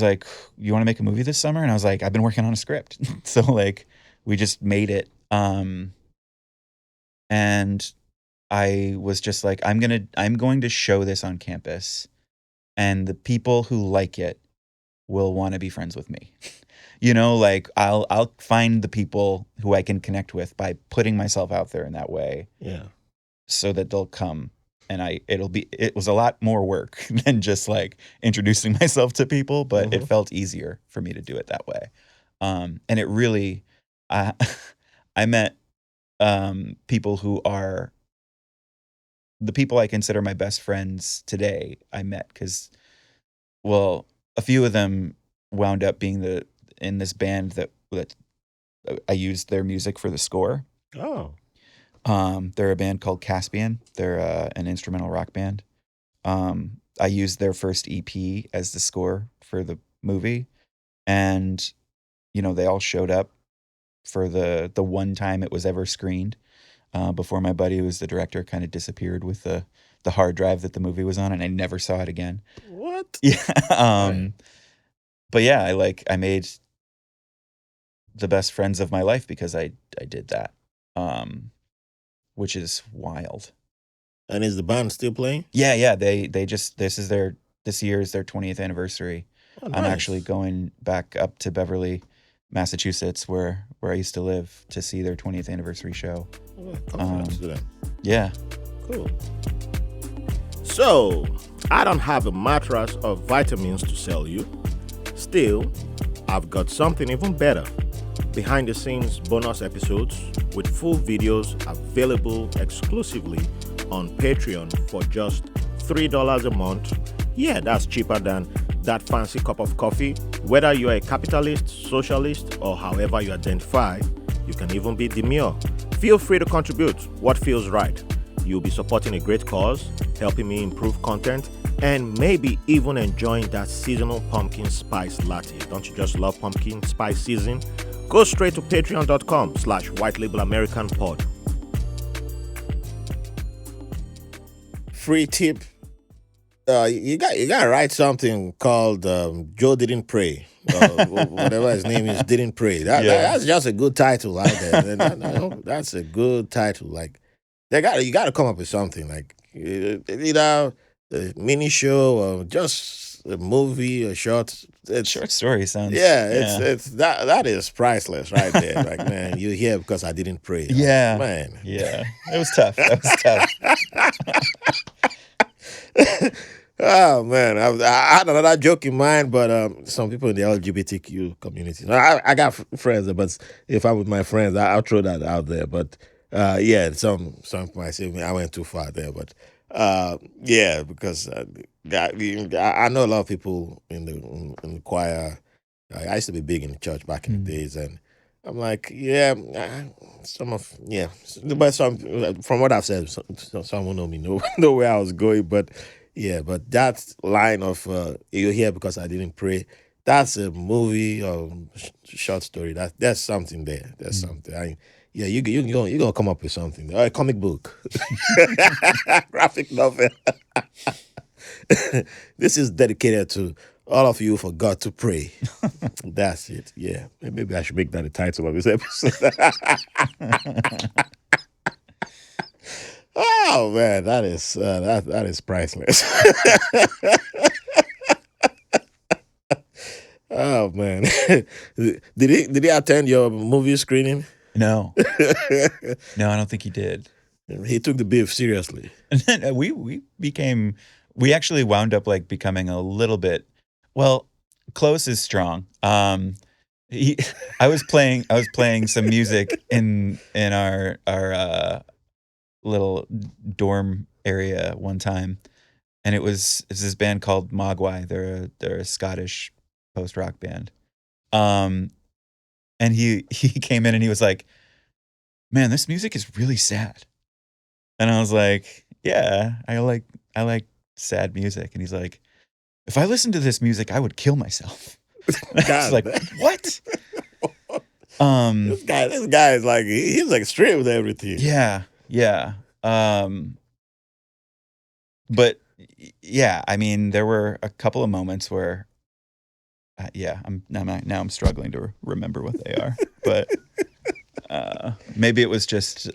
A: want to make a movie this summer?" And I was like, "I've been working on a script." So like we just made it. And I was just like, I'm going to show this on campus, and the people who like it will want to be friends with me. Like I'll find the people who I can connect with by putting myself out there in that way,
B: Yeah.
A: so that they'll come. And it was a lot more work than just like introducing myself to people, but it
B: Mm-hmm.
A: felt easier for me to do it that way. And it really, I, I met people who are the people I consider my best friends today. I met because, well, a few of them wound up being in this band that I used their music for the score.
B: Oh.
A: They're a band called Caspian. They're an instrumental rock band. I used their first EP as the score for the movie, and they all showed up for the one time it was ever screened. Before my buddy, who was the director, kind of disappeared with the hard drive that the movie was on, and I never saw it again.
B: What?
A: Yeah.
B: Right.
A: But yeah, I made the best friends of my life because I did that, which is wild.
B: And is the band still playing?
A: Yeah. They just this year is their 20th anniversary.
B: Oh,
A: I'm actually
B: nice.
A: going back up to Beverly, Massachusetts, where I used to live, to see their 20th anniversary show.
B: Well, congrats to them.
A: Yeah.
B: Cool. So, I don't have a mattress of vitamins to sell you. Still, I've got something even better. Behind the scenes bonus episodes with full videos available exclusively on Patreon for just $3 a month. Yeah, that's cheaper than that fancy cup of coffee. Whether you're a capitalist, socialist, or however you identify, you can even be demure. Feel free to contribute what feels right. You'll be supporting a great cause, helping me improve content, and maybe even enjoying that seasonal pumpkin spice latte. Don't you just love pumpkin spice season? Go straight to patreon.com/whitelabelamericanpod. Free tip. You gotta write something called Joe Didn't Pray. Whatever his name is, Didn't Pray. That's just a good title out there. That's a good title. Like you gotta come up with something like a mini show or just a movie, a short.
A: Short story sounds.
B: Yeah, it's that is priceless right there. Like, man, you're here because I didn't pray. Like,
A: Yeah.
B: man.
A: Yeah. It was tough. That was tough.
B: Oh man, I had another joke in mind, but some people in the LGBTQ community. I got friends, but if I'm with my friends, I'll throw that out there. But yeah, some might say I went too far there, but yeah, because I know a lot of people in the choir. I used to be big in the church back in the days, and I'm like, yeah, but some from what I've said, someone know me know where I was going, but yeah, but that line of you're here because I didn't pray. That's a movie or short story. That's something there. There's
A: Mm.
B: something. Yeah, you gonna come up with something. A comic book, graphic novel. This is dedicated to all of you who forgot to pray. That's it. Yeah, maybe I should make that the title of this episode. Oh man, that is that is priceless. Oh man, did he attend your movie screening?
A: No, no, I don't think he did.
B: He took the beef seriously.
A: And then we actually wound up like becoming a little bit, well, close is strong. He, I was playing some music in our little dorm area one time, and it's this band called Mogwai. They're a Scottish post rock band. Um, and he came in and he was like, "Man, this music is really sad." And I was like, "Yeah, I like sad music." And he's like, "If I listened to this music, I would kill myself." And I was
B: God,
A: like, "What?" Um,
B: this guy is like he's extreme with everything.
A: yeah, yeah. But yeah, I mean, there were a couple of moments where, yeah, now I'm struggling to remember what they are, but maybe it was just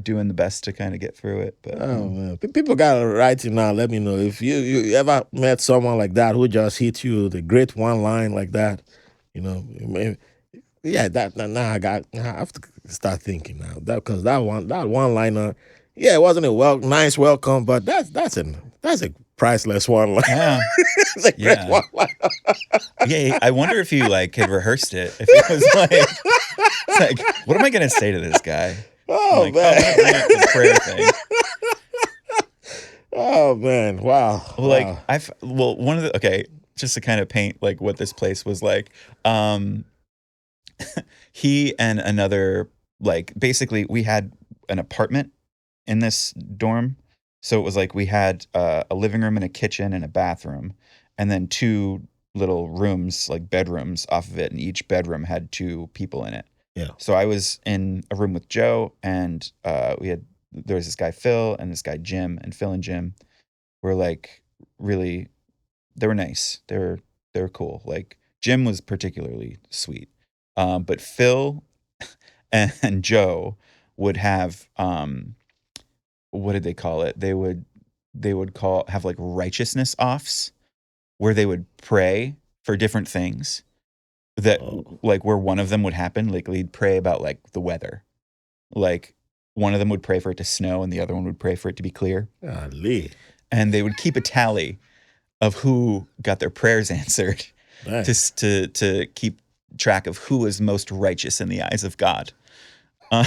A: doing the best to kind of get through it. But
B: Oh man, people gotta write you now. Let me know if you ever met someone like that who just hit you with a great one line like that. You know, yeah, now I have to start thinking now because that one liner, yeah, it wasn't a nice welcome, but that's a priceless one line.
A: yeah,
B: It's a great
A: yeah,
B: one line.
A: yeah. I wonder if he like had rehearsed it. If he was like, it's like, what am I gonna say to this guy? I'm
B: Oh
A: like, oh, I'm
B: man,
A: gonna bring up the prayer thing.
B: oh man, wow,
A: Well, like
B: wow.
A: one of the okay, just to kind of paint like what this place was like. Um, he and another like basically we had an apartment in this dorm, so it was like we had a living room and a kitchen and a bathroom, and then two little rooms like bedrooms off of it, and each bedroom had two people in it.
B: Yeah.
A: So I was in a room with Joe, and there was this guy Phil and this guy Jim, and Phil and Jim were like really, they were nice. They were cool. Like Jim was particularly sweet. But Phil and Joe would have what did they call it? They would call have like righteousness offs where they would pray for different things that
B: Oh,
A: like where one of them would happen. Like they'd pray about like the weather. Like one of them would pray for it to snow and the other one would pray for it to be clear.
B: golly,
A: And they would keep a tally of who got their prayers answered
B: man.
A: to keep track of who was most righteous in the eyes of God. Uh,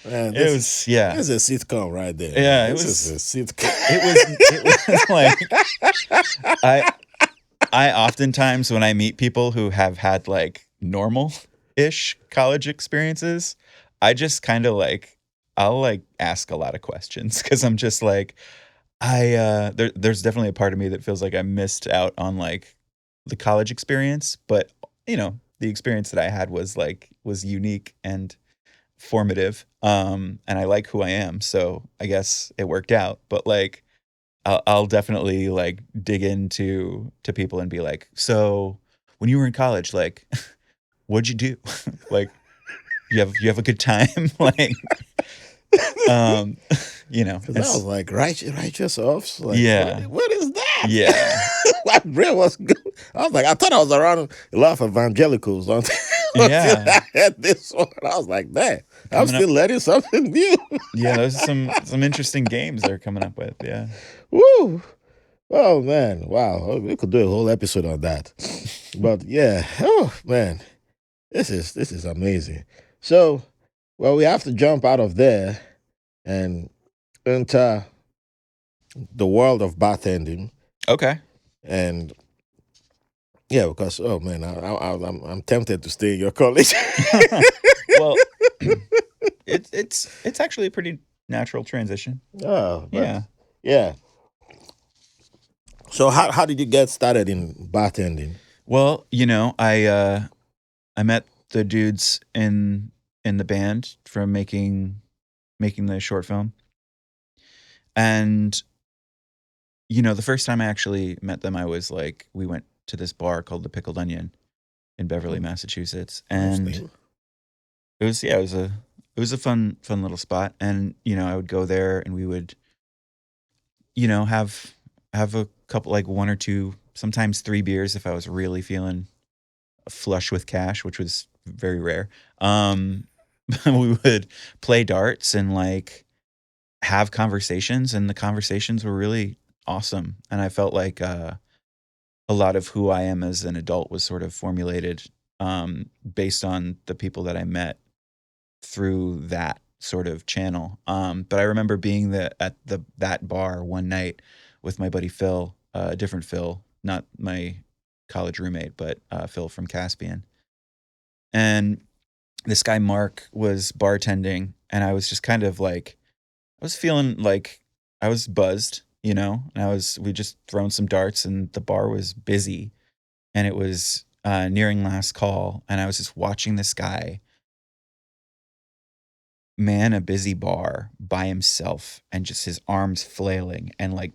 B: Man,
A: it was yeah,
B: this is a sitcom right there, man.
A: yeah.
B: This is a sitcom.
A: It was like I I oftentimes when I meet people who have had like normal ish college experiences, I just kind of like I'll like ask a lot of questions because I'm just like there's definitely a part of me that feels like I missed out on like the college experience, but the experience that I had was unique and formative. And I like who I am, so I guess it worked out. But like I'll definitely like dig into to people and be like, so when you were in college, like what'd you do? Like you have a good time? Like um
B: Because I was
A: it's
B: like, righteous offs? Like,
A: yeah.
B: what is that?
A: Yeah.
B: My brain was good. I was like, I thought I was around a lot of evangelicals until
A: Yeah.
B: I had this one. I was like, man, I'm
A: Coming up.
B: still learning something new.
A: Yeah, those are some interesting games they're coming up with. Yeah.
B: Woo! Oh, man. Wow. Oh, we could do a whole episode on that. But yeah, oh, man, this is amazing. So, well, we have to jump out of there and enter the world of bartending.
A: Okay.
B: And Yeah, because oh man, I'm tempted to stay in your college.
A: Well, it's actually a pretty natural transition.
B: Oh, but
A: Yeah.
B: yeah. So how did you get started in bartending?
A: Well, I met the dudes in the band from making the short film. And the first time I actually met them, I was like, we went to this bar called the Pickled Onion in Beverly,
B: Oh,
A: Massachusetts,
B: nice
A: and
B: name.
A: it was a fun little spot. And I would go there, and we would have a couple, like one or two, sometimes three beers if I was really feeling flush with cash, which was very rare. Um, we would play darts and like have conversations, and the conversations were really awesome. And I felt like a lot of who I am as an adult was sort of formulated based on the people that I met through that sort of channel. But I remember being at that bar one night with my buddy Phil, a different Phil, not my college roommate, but Phil from Caspian. And this guy Mark was bartending, and I was just kind of like, I was feeling like I was buzzed, and we just thrown some darts, and the bar was busy, and it was nearing last call, and I was just watching this guy man a busy bar by himself, and just his arms flailing, and like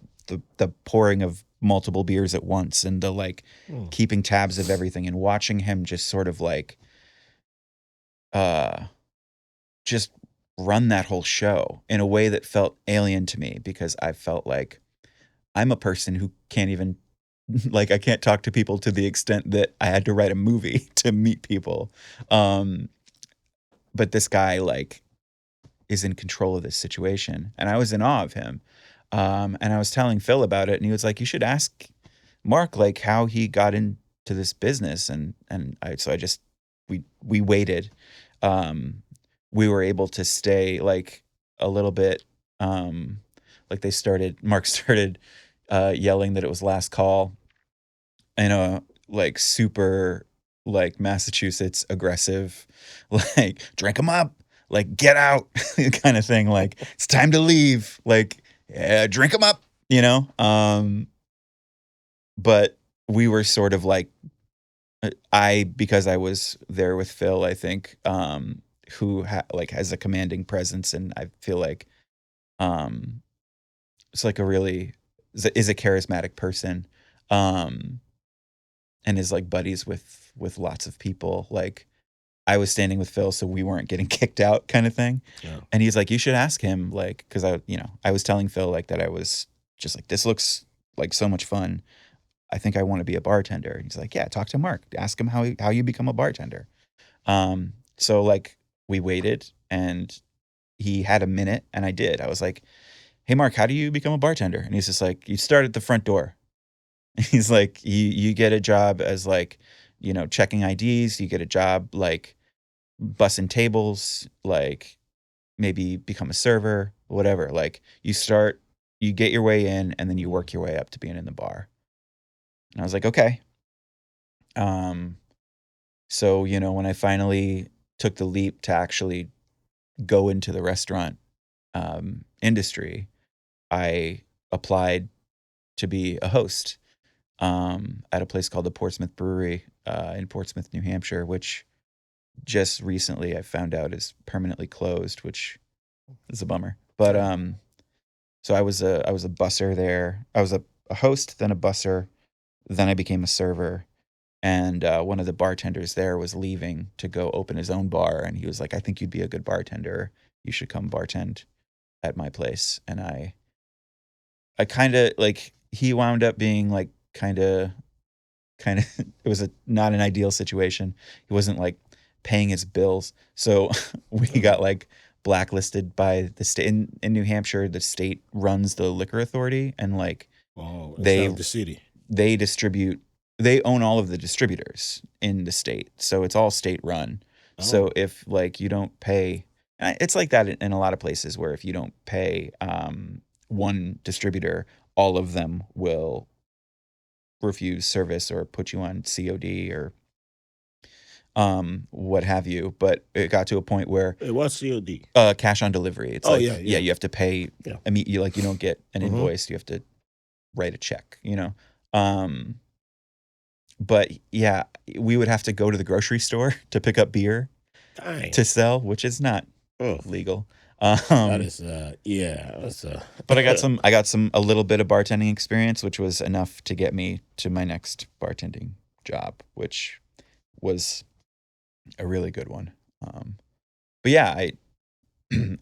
A: the pouring of multiple beers at once, and the like
B: Hmm.
A: keeping tabs of everything, and watching him just sort of like uh just run that whole show in a way that felt alien to me, because I felt like I'm a person who can't even like, I can't talk to people to the extent that I had to write a movie to meet people. Um but this guy like is in control of this situation, and I was in awe of him. And I was telling Phil about it, and he was like, "You should ask Mark like how he got into this business." And I just we waited. Um, we were able to stay like a little bit. Like Mark started yelling that it was last call in a like super like Massachusetts aggressive, like drink them up, like get out kind of thing. Like it's time to leave. Like yeah, drink them up, you know. But we were sort of like I because I was there with Phil, I think, who like has a commanding presence, and I feel like um, it's like a really is a charismatic person. Um, and is like buddies with lots of people. Like I was standing with Phil, so we weren't getting kicked out, kind of thing.
B: Yeah.
A: And he's like, "You should ask him," like, because I was telling Phil like that I was just like, "This looks like so much fun. I think I want to be a bartender." And he's like, "Yeah, talk to Mark. Ask him how you become a bartender." So like we waited, and he had a minute, and I did. I was like, "Hey, Mark, how do you become a bartender?" And he's just like, "You start at the front door." He's like, you get a job as like, checking IDs. You get a job like bussing tables, like maybe become a server, whatever. Like you get your way in, and then you work your way up to being in the bar. And I was like, okay. Um, so when I finally took the leap to actually go into the restaurant industry, I applied to be a host at a place called the Portsmouth Brewery in Portsmouth, New Hampshire, which just recently I found out is permanently closed, which is a bummer. But
B: Oh.
A: so I was a busser there. I was a host, then a busser, then I became a server. And one of the bartenders there was leaving to go open his own bar, and he was like, "I think you'd be a good bartender. You should come bartend at my place." And I kind of like he wound up being like kind of it was a not an ideal situation. He wasn't like paying his bills. So we got
B: Oh.
A: like blacklisted by the state in New Hampshire. The state runs the liquor authority, and like
B: Oh, instead
A: they
B: of the city.
A: they distribute they own all of the distributors in the state. So it's all state run. So
B: Oh.
A: if like you don't pay, it's like that in a lot of places where if you don't pay one distributor, all of them will refuse service or put you on COD or what have you. But it got to a point where
B: What's COD?
A: cash on delivery. It's
B: Oh,
A: like,
B: yeah,
A: yeah,
B: yeah.
A: you have to pay
B: Yeah.
A: immediately. Like you don't get an
B: Mm-hmm.
A: invoice. You have to write a check, Um, but yeah, we would have to go to the grocery store to pick up beer
B: Dang.
A: to sell, which is not
B: Oh,
A: legal.
B: that
A: Um,
B: is, yeah, that's,
A: but I got a little bit of bartending experience, which was enough to get me to my next bartending job, which was a really good one. But yeah,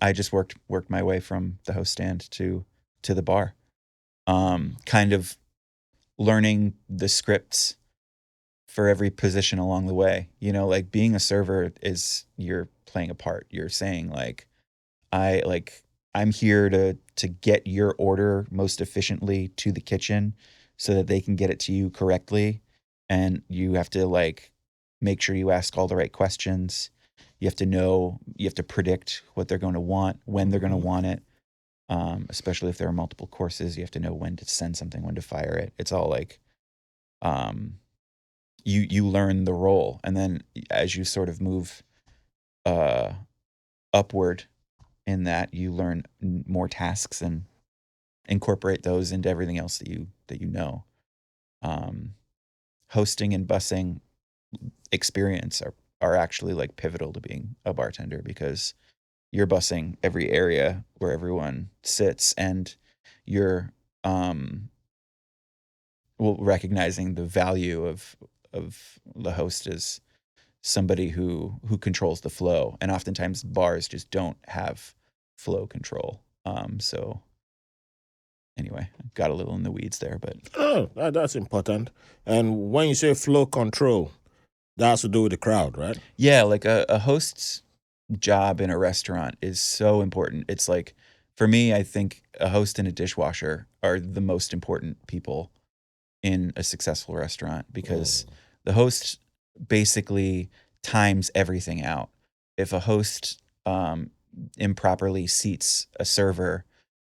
A: I just worked my way from the host stand to the bar, kind of learning the scripts for every position along the way. Like being a server is you're playing a part. You're saying like I like I'm here to get your order most efficiently to the kitchen so that they can get it to you correctly, and you have to like make sure you ask all the right questions. You have to predict what they're going to want, when they're going to
B: Mhm.
A: want it. Especially if there are multiple courses, you have to know when to send something, when to fire it. It's all like um, you learn the role, and then as you sort of move uh, upward in that, you learn more tasks and incorporate those into everything else that you know. Um, Hosting and busing experience are actually like pivotal to being a bartender because you're bussing every area where everyone sits, and you're um, recognizing the value of the host as somebody who controls the flow, and oftentimes bars just don't have flow control. So anyway, I got a little in the weeds there, but
B: Oh, that's important. And when you say flow control, that has to do with the crowd, right?
A: yeah, like a host's job in a restaurant is so important. It's like, for me, I think a host and a dishwasher are the most important people in a successful restaurant because
B: Mm.
A: the host basically times everything out. If a host improperly seats a server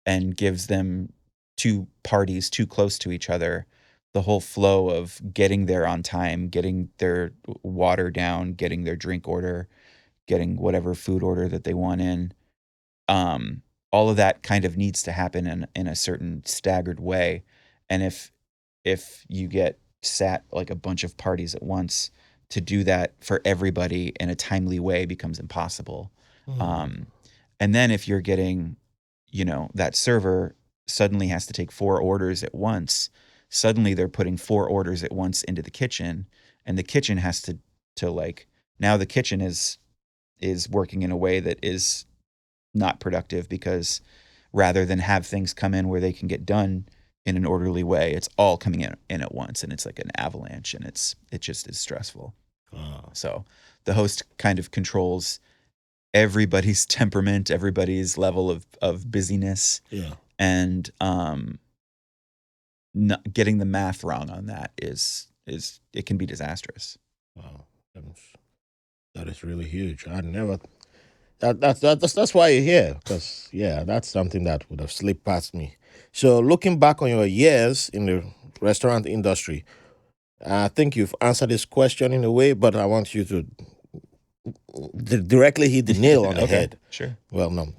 A: and gives them two parties too close to each other, the whole flow of getting there on time, getting their water down, getting their drink order, getting whatever food order that they want in, um, all of that kind of needs to happen in a certain staggered way. And if you get sat like a bunch of parties at once, to do that for everybody in a timely way becomes impossible.
B: Mm.
A: Um, and then if you're getting, that server suddenly has to take four orders at once, suddenly they're putting four orders at once into the kitchen, and the kitchen has to like, now the kitchen is working in a way that is not productive because rather than have things come in where they can get done in an orderly way, it's all coming in at once, and it's like an avalanche, and it just is stressful.
B: Ah,
A: So the host kind of controls everybody's temperament, everybody's level of busyness,
B: yeah.
A: and not getting the math wrong on that is it can be disastrous.
B: Wow. That is really huge. I never. That's why you're here, because yeah, that's something that would have slipped past me. So looking back on your years in the restaurant industry, I think you've answered this question in a way, but I want you to directly hit the nail on the
A: Okay,
B: head.
A: sure.
B: Well, no,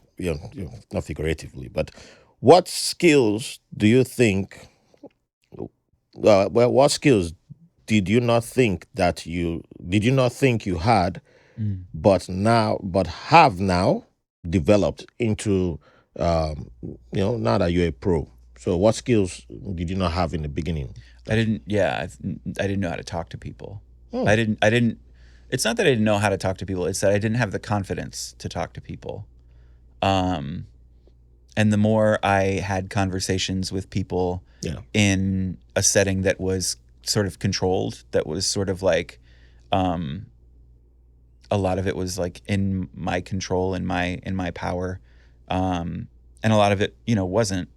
B: not figuratively, but what skills do you think? Well, what skills did you not think you had,
A: Mm.
B: but have now developed into, now that you're a pro? So, what skills did you not have in the beginning?
A: I
B: That
A: didn't. Yeah, I didn't know how to talk to people.
B: Hmm.
A: I didn't. It's not that I didn't know how to talk to people. It's that I didn't have the confidence to talk to people. Um, and the more I had conversations with people
B: Yeah.
A: in a setting that was sort of controlled, that was sort of like, um, a lot of it was like in my control, in my power, and a lot of it, wasn't.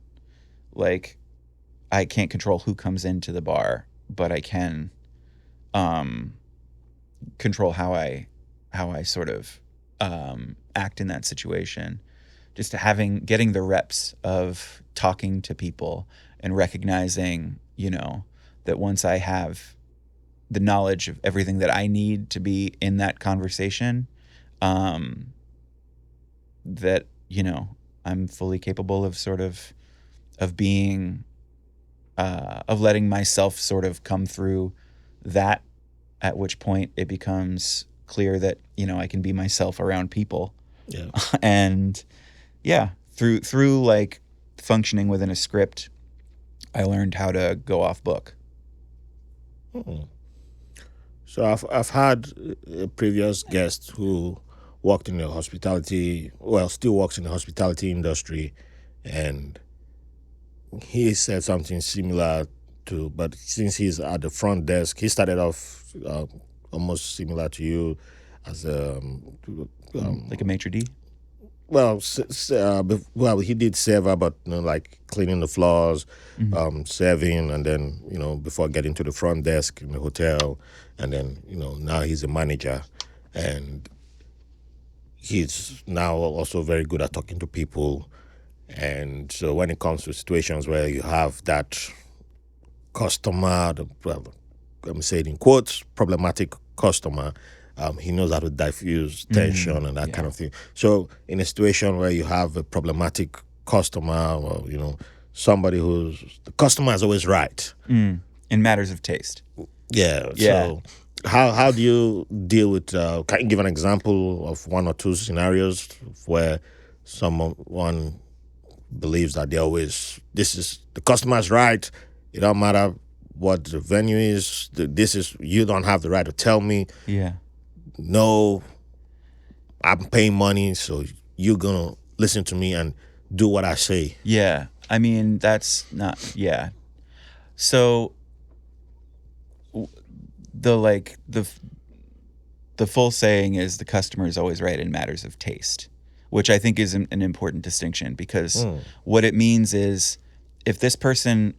A: Like, I can't control who comes into the bar, but I can um, control how I sort of act in that situation. Just getting the reps of talking to people and recognizing, that once I have the knowledge of everything that I need to be in that conversation, that, I'm fully capable of sort of being, of letting myself sort of come through that, at which point it becomes clear that, I can be myself around people.
B: Yeah.
A: And yeah, through like functioning within a script, I learned how to go off book.
B: Mm. So I've had a previous guest who worked in the hospitality, well, still works in the hospitality industry, and he said something similar to, but since he's at the front desk, he started off almost similar to you as
A: Like a maitre d'.
B: well, well, he did server, but like cleaning the floors, serving, and then before getting to the front desk in the hotel, and then now he's a manager, and he's now also very good at talking to people. And so when it comes to situations where you have that customer, well, I'm saying in quotes, problematic customer, he knows how to diffuse tension and that kind of thing. So in a situation where you have a problematic customer, or somebody the customer is always right.
A: In matters of taste.
B: Yeah.
A: Yeah.
B: So how do you deal with? Can you give an example of one or two scenarios where someone believes that the customer is right. It don't matter what the venue is. You don't have the right to tell me.
A: Yeah.
B: No, I'm paying money, so you're gonna listen to me and do what I say.
A: Yeah. I mean, that's not, yeah. So the full saying is the customer is always right in matters of taste, which I think is an important distinction, because what it means is if this person,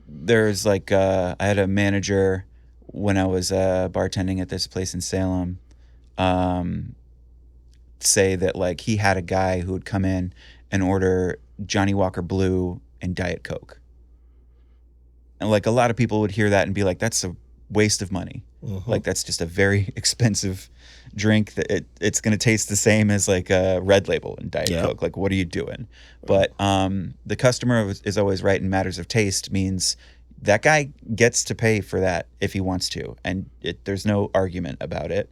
A: there's like, I had a manager when I was bartending at this place in Salem, say that like he had a guy who would come in and order Johnny Walker Blue and Diet Coke. And like a lot of people would hear that and be like, that's a waste of money. Like that's just a very expensive drink that it's going to taste the same as like a Red Label and Diet Coke. Like, what are you doing? But the customer is always right in matters of taste means that guy gets to pay for that if he wants to, and there's no argument about it.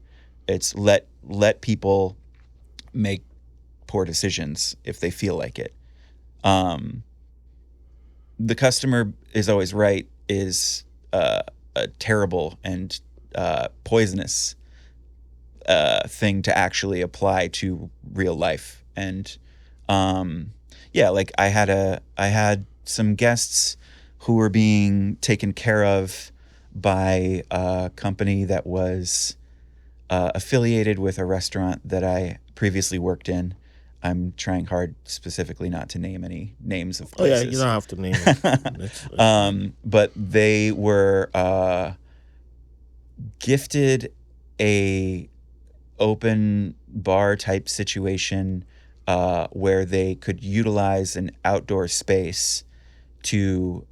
A: It's let people make poor decisions if they feel like it. The customer is always right is a terrible and poisonous thing to actually apply to real life. And like I had some guests who were being taken care of by a company that was affiliated with a restaurant that I previously worked in. I'm trying hard specifically not to name any names of places.
B: Oh yeah, you don't have to name it.
A: But they were gifted a open bar type situation where they could utilize an outdoor space to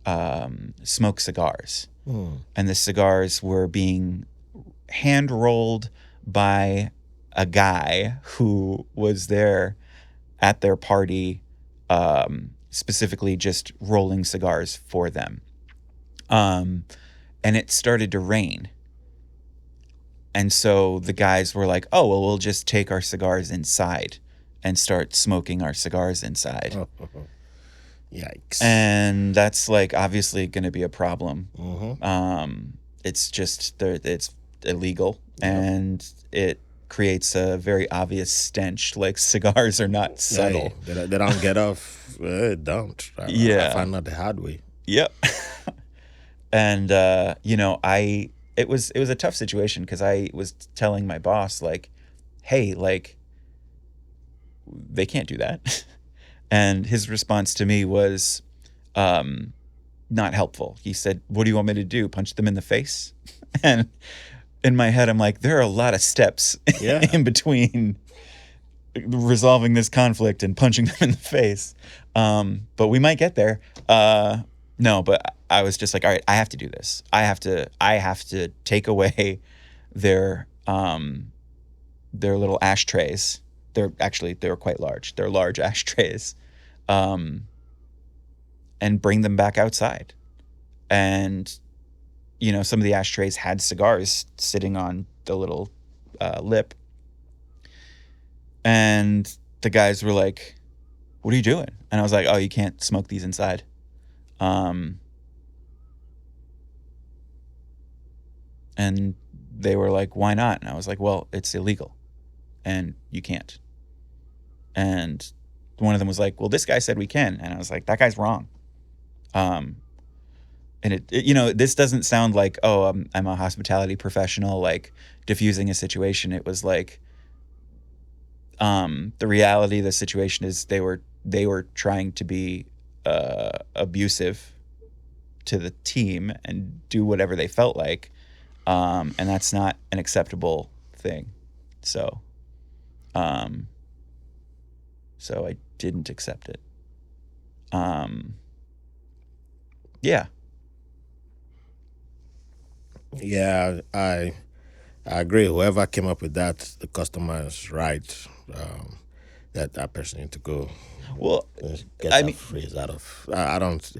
A: smoke cigars. And the cigars were being hand rolled by a guy who was there at their party, specifically just rolling cigars for them. And it started to rain. And so the guys were like, oh, well, we'll just take our cigars inside and start smoking our cigars inside.
B: Yikes.
A: And that's like obviously going to be a problem. It's just, it's illegal, and it creates a very obvious stench. Like cigars are not subtle.
B: They don't get off. They don't. I find out the hard way.
A: Yep. And it was a tough situation, because I was telling my boss like, hey, like they can't do that. And his response to me was not helpful. He said, what do you want me to do? Punch them in the face? And in my head, I'm like, there are a lot of steps in between resolving this conflict and punching them in the face. But we might get there. No, but I was just like, all right, I have to do this. I have to take away their their little ashtrays. They're quite large. They're large ashtrays, um, and bring them back outside. And some of the ashtrays had cigars sitting on the little lip, and the guys were like, "What are you doing?" And I was like, "Oh, you can't smoke these inside." Um, and they were like, "Why not?" And I was like, "Well, it's illegal, and you can't." And one of them was like, "Well, this guy said we can," and I was like, "That guy's wrong." Um, and this doesn't sound like, oh, I'm a hospitality professional, like diffusing a situation. It was like, the reality of the situation is they were trying to be abusive to the team and do whatever they felt like, and that's not an acceptable thing. So, um, so I didn't accept it. Yeah.
B: Yeah, I agree. Whoever came up with that, the customer is right. That person need to go
A: Well,
B: get
A: I
B: that
A: mean,
B: phrase out of. I don't.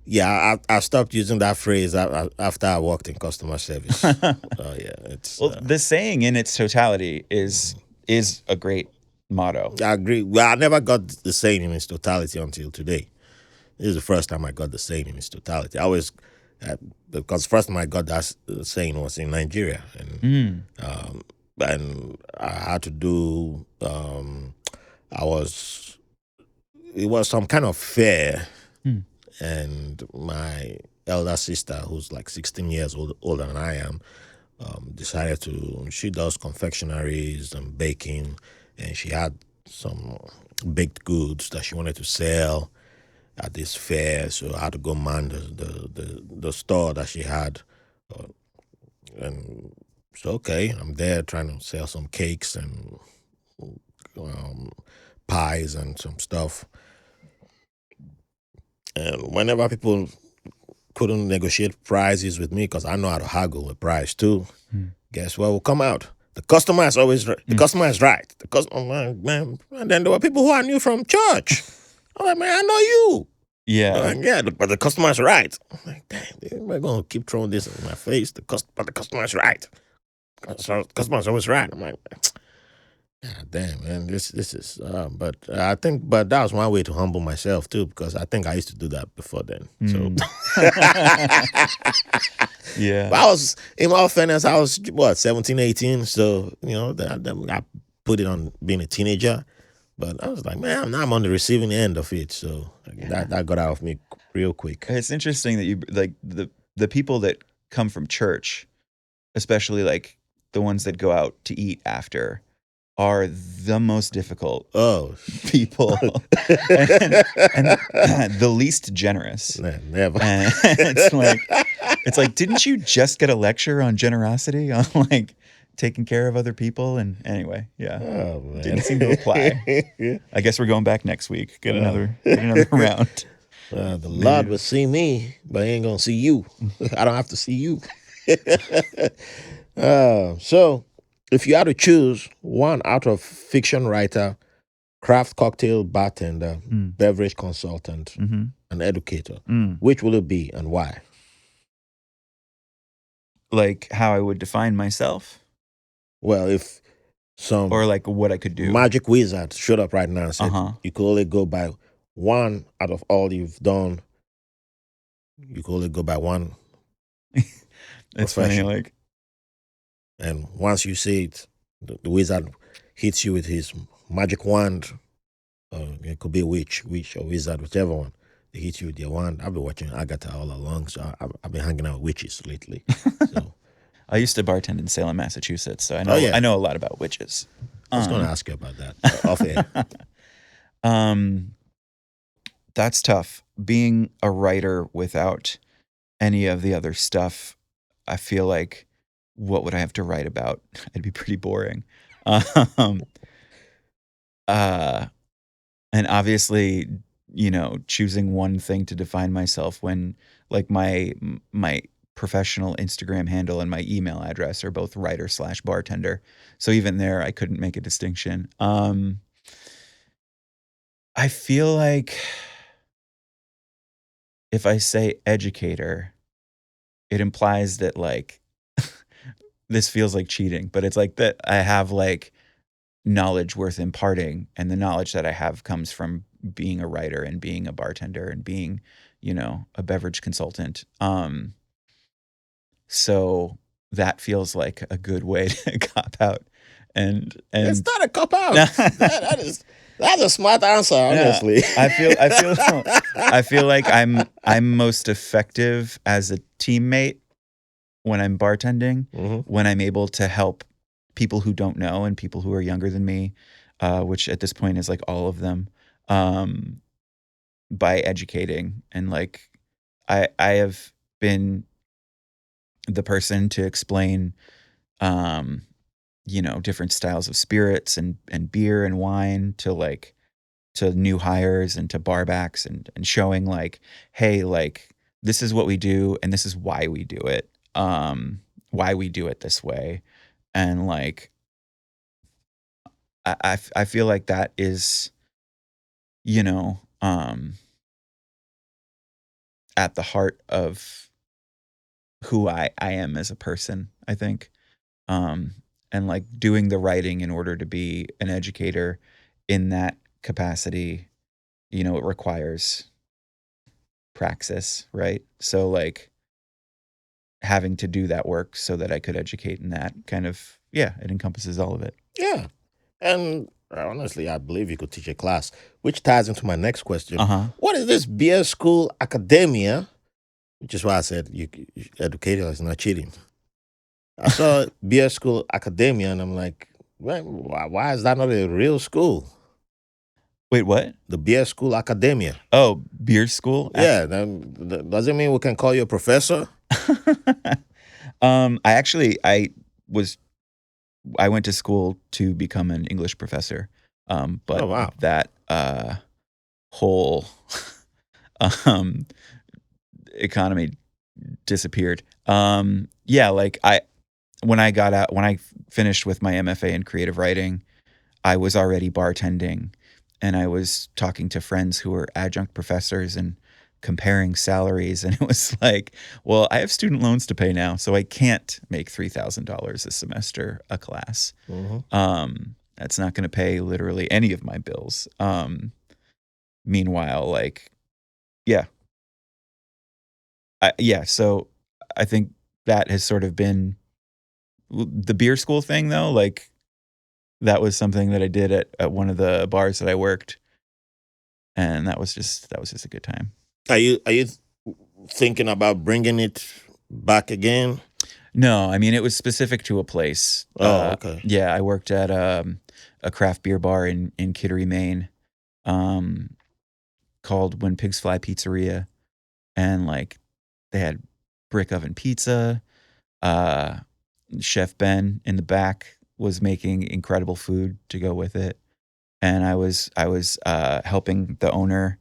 B: Yeah, I stopped using that phrase after I worked in customer service. Yeah, it's.
A: well, the saying in its totality is a great motto.
B: I agree. Well, I never got the saying in its totality until today. This is the first time I got the saying in its totality. I always, because first time I got that saying was in Nigeria,
A: Mm.
B: and I had to do. I was. It was some kind of fair,
A: Mm.
B: and my elder sister, who's like 16 years older than I am, decided to. She does confectionaries and baking, and she had some baked goods that she wanted to sell at this fair. So I had to go man the store that she had, and so okay, I'm there trying to sell some cakes and um, pies and some stuff. And whenever people couldn't negotiate prices with me, because I know how to haggle a price too,
A: Mm.
B: guess what will come out? The customer is always right. The customer is right. The customer, man, and then there were people who I knew from church. I'm like, man, I know you.
A: Yeah.
B: Yeah, but the customer is right. I'm like, damn, am I gonna keep throwing this in my face? But the customer is right. So the customer is always right. I'm like, God damn, man, this is. But I think, but that was one way to humble myself too, because I think I used to do that before then. So,
A: Mm.
B: but
A: Yeah.
B: I was, in all fairness, I was what 17, 18. So I put it on being a teenager. But I was like, man, now I'm on the receiving end of it. So
A: Yeah.
B: that got out of me real quick.
A: It's interesting that you like the people that come from church, especially like the ones that go out to eat after, are the most difficult
B: Oh,
A: people and the least generous.
B: never.
A: And it's like, didn't you just get a lecture on generosity, on like taking care of other people? And anyway, yeah,
B: Oh man,
A: didn't seem to apply. I guess we're going back next week. Get another round.
B: The Lord
A: Maybe.
B: will see me, but he ain't gonna see you. I don't have to see you. So, if you had to choose one out of fiction writer, craft cocktail bartender,
A: Mm.
B: beverage consultant,
A: Mm-hmm.
B: and educator,
A: Mm.
B: which will it be and why?
A: Like how I would define myself,
B: Well, if some
A: or like what I could do.
B: magic wizard showed up right now and said
A: Uh-huh.
B: you could only go by one out of all you've done, you could only go by one
A: It's funny,
B: profession.
A: like,
B: And once you say it, the wizard hits you with his magic wand. It could be a witch or wizard, whichever one. They hit you with their wand. I've been watching Agatha all along, so I've been hanging out with witches lately. So,
A: I used to bartend in Salem, Massachusetts, so
B: oh yeah,
A: I know a lot about witches.
B: I was going to
A: Um,
B: ask you about that off air.
A: um, that's tough. Being a writer without any of the other stuff, I feel like, what would I have to write about? It'd be pretty boring. Um, uh, and obviously, choosing one thing to define myself when like my professional Instagram handle and my email address are both writer/bartender. So even there I couldn't make a distinction. I feel like if I say educator, it implies that like this feels like cheating, but it's like that I have like knowledge worth imparting, and the knowledge that I have comes from being a writer and being a bartender and being, a beverage consultant. So that feels like a good way to cop out. And
B: It's
A: and
B: not a cop out. That's a smart answer,
A: yeah,
B: honestly.
A: I feel like I'm most effective as a teammate when I'm bartending,
B: Hmm.
A: when I'm able to help people who don't know and people who are younger than me, which at this point is like all of them, um, by educating. And like I have been the person to explain, um, different styles of spirits and beer and wine to like to new hires and to barbacks, and showing like, hey, like this is what we do and this is why we do it. Why we do it this way. And like I feel like that is, you know, um at the heart of who I am as a person, I think. Um and like doing the writing in order to be an educator in that capacity, it requires praxis, right? So like having to do that work so that I could educate in that kind of, yeah, it encompasses all of it.
B: Yeah. And honestly, I believe you could teach a class, which ties into my next question.
A: Uh-huh.
B: What is this beer school academia? Which is why I said educator is not cheating. I saw beer school academia and I'm like, why is that not a real school?
A: Wait, what?
B: The beer school academia.
A: Oh, beer school?
B: Yeah, then, does it mean we can call you a professor?
A: Was I went to school to become an English professor.
B: Oh
A: But
B: wow.
A: that whole um economy disappeared. Yeah, like when I finished with my MFA in creative writing, I was already bartending, and I was talking to friends who were adjunct professors and comparing salaries. And it was like, well, I have student loans to pay now, so I can't make $3,000 a semester a class.
B: Hmm.
A: That's not going to pay literally any of my bills. Meanwhile, like, yeah, yeah. So I think that has sort of been the beer school thing, though. Like, that was something that I did at one of the bars that I worked, and that was just a good time.
B: Are you thinking about bringing it back again?
A: No, I mean it was specific to a place.
B: Oh, okay.
A: Yeah, I worked at a craft beer bar in Kittery, Maine, um, called When Pigs Fly Pizzeria, and like they had brick oven pizza. Uh, Chef Ben in the back was making incredible food to go with it, and I was helping the owner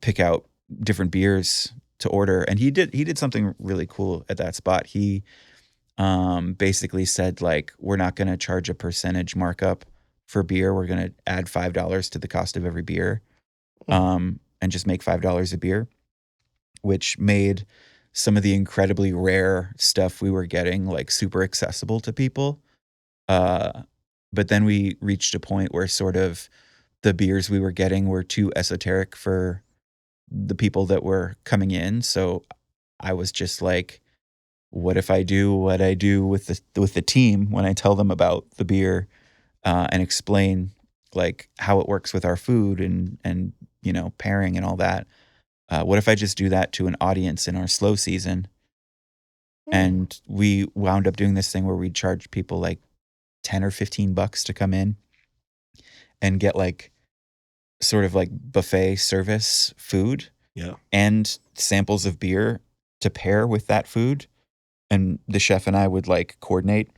A: pick out different beers to order. And he did something really cool at that spot. He basically said like, we're not going to charge a percentage markup for beer. We're going to add $5 to the cost of every beer,
B: Hmm.
A: and just make $5 a beer, which made some of the incredibly rare stuff we were getting like super accessible to people. Uh, but then we reached a point where sort of the beers we were getting were too esoteric for the people that were coming in. So I was just like, what if I do what I do with the team when I tell them about the beer, and explain like how it works with our food and pairing and all that. What if I just do that to an audience in our slow season?
B: Hmm.
A: And we wound up doing this thing where we charge people like 10 or $15 to come in and get like sort of like buffet service food
B: Yeah.
A: and samples of beer to pair with that food. And the chef and I would like coordinate.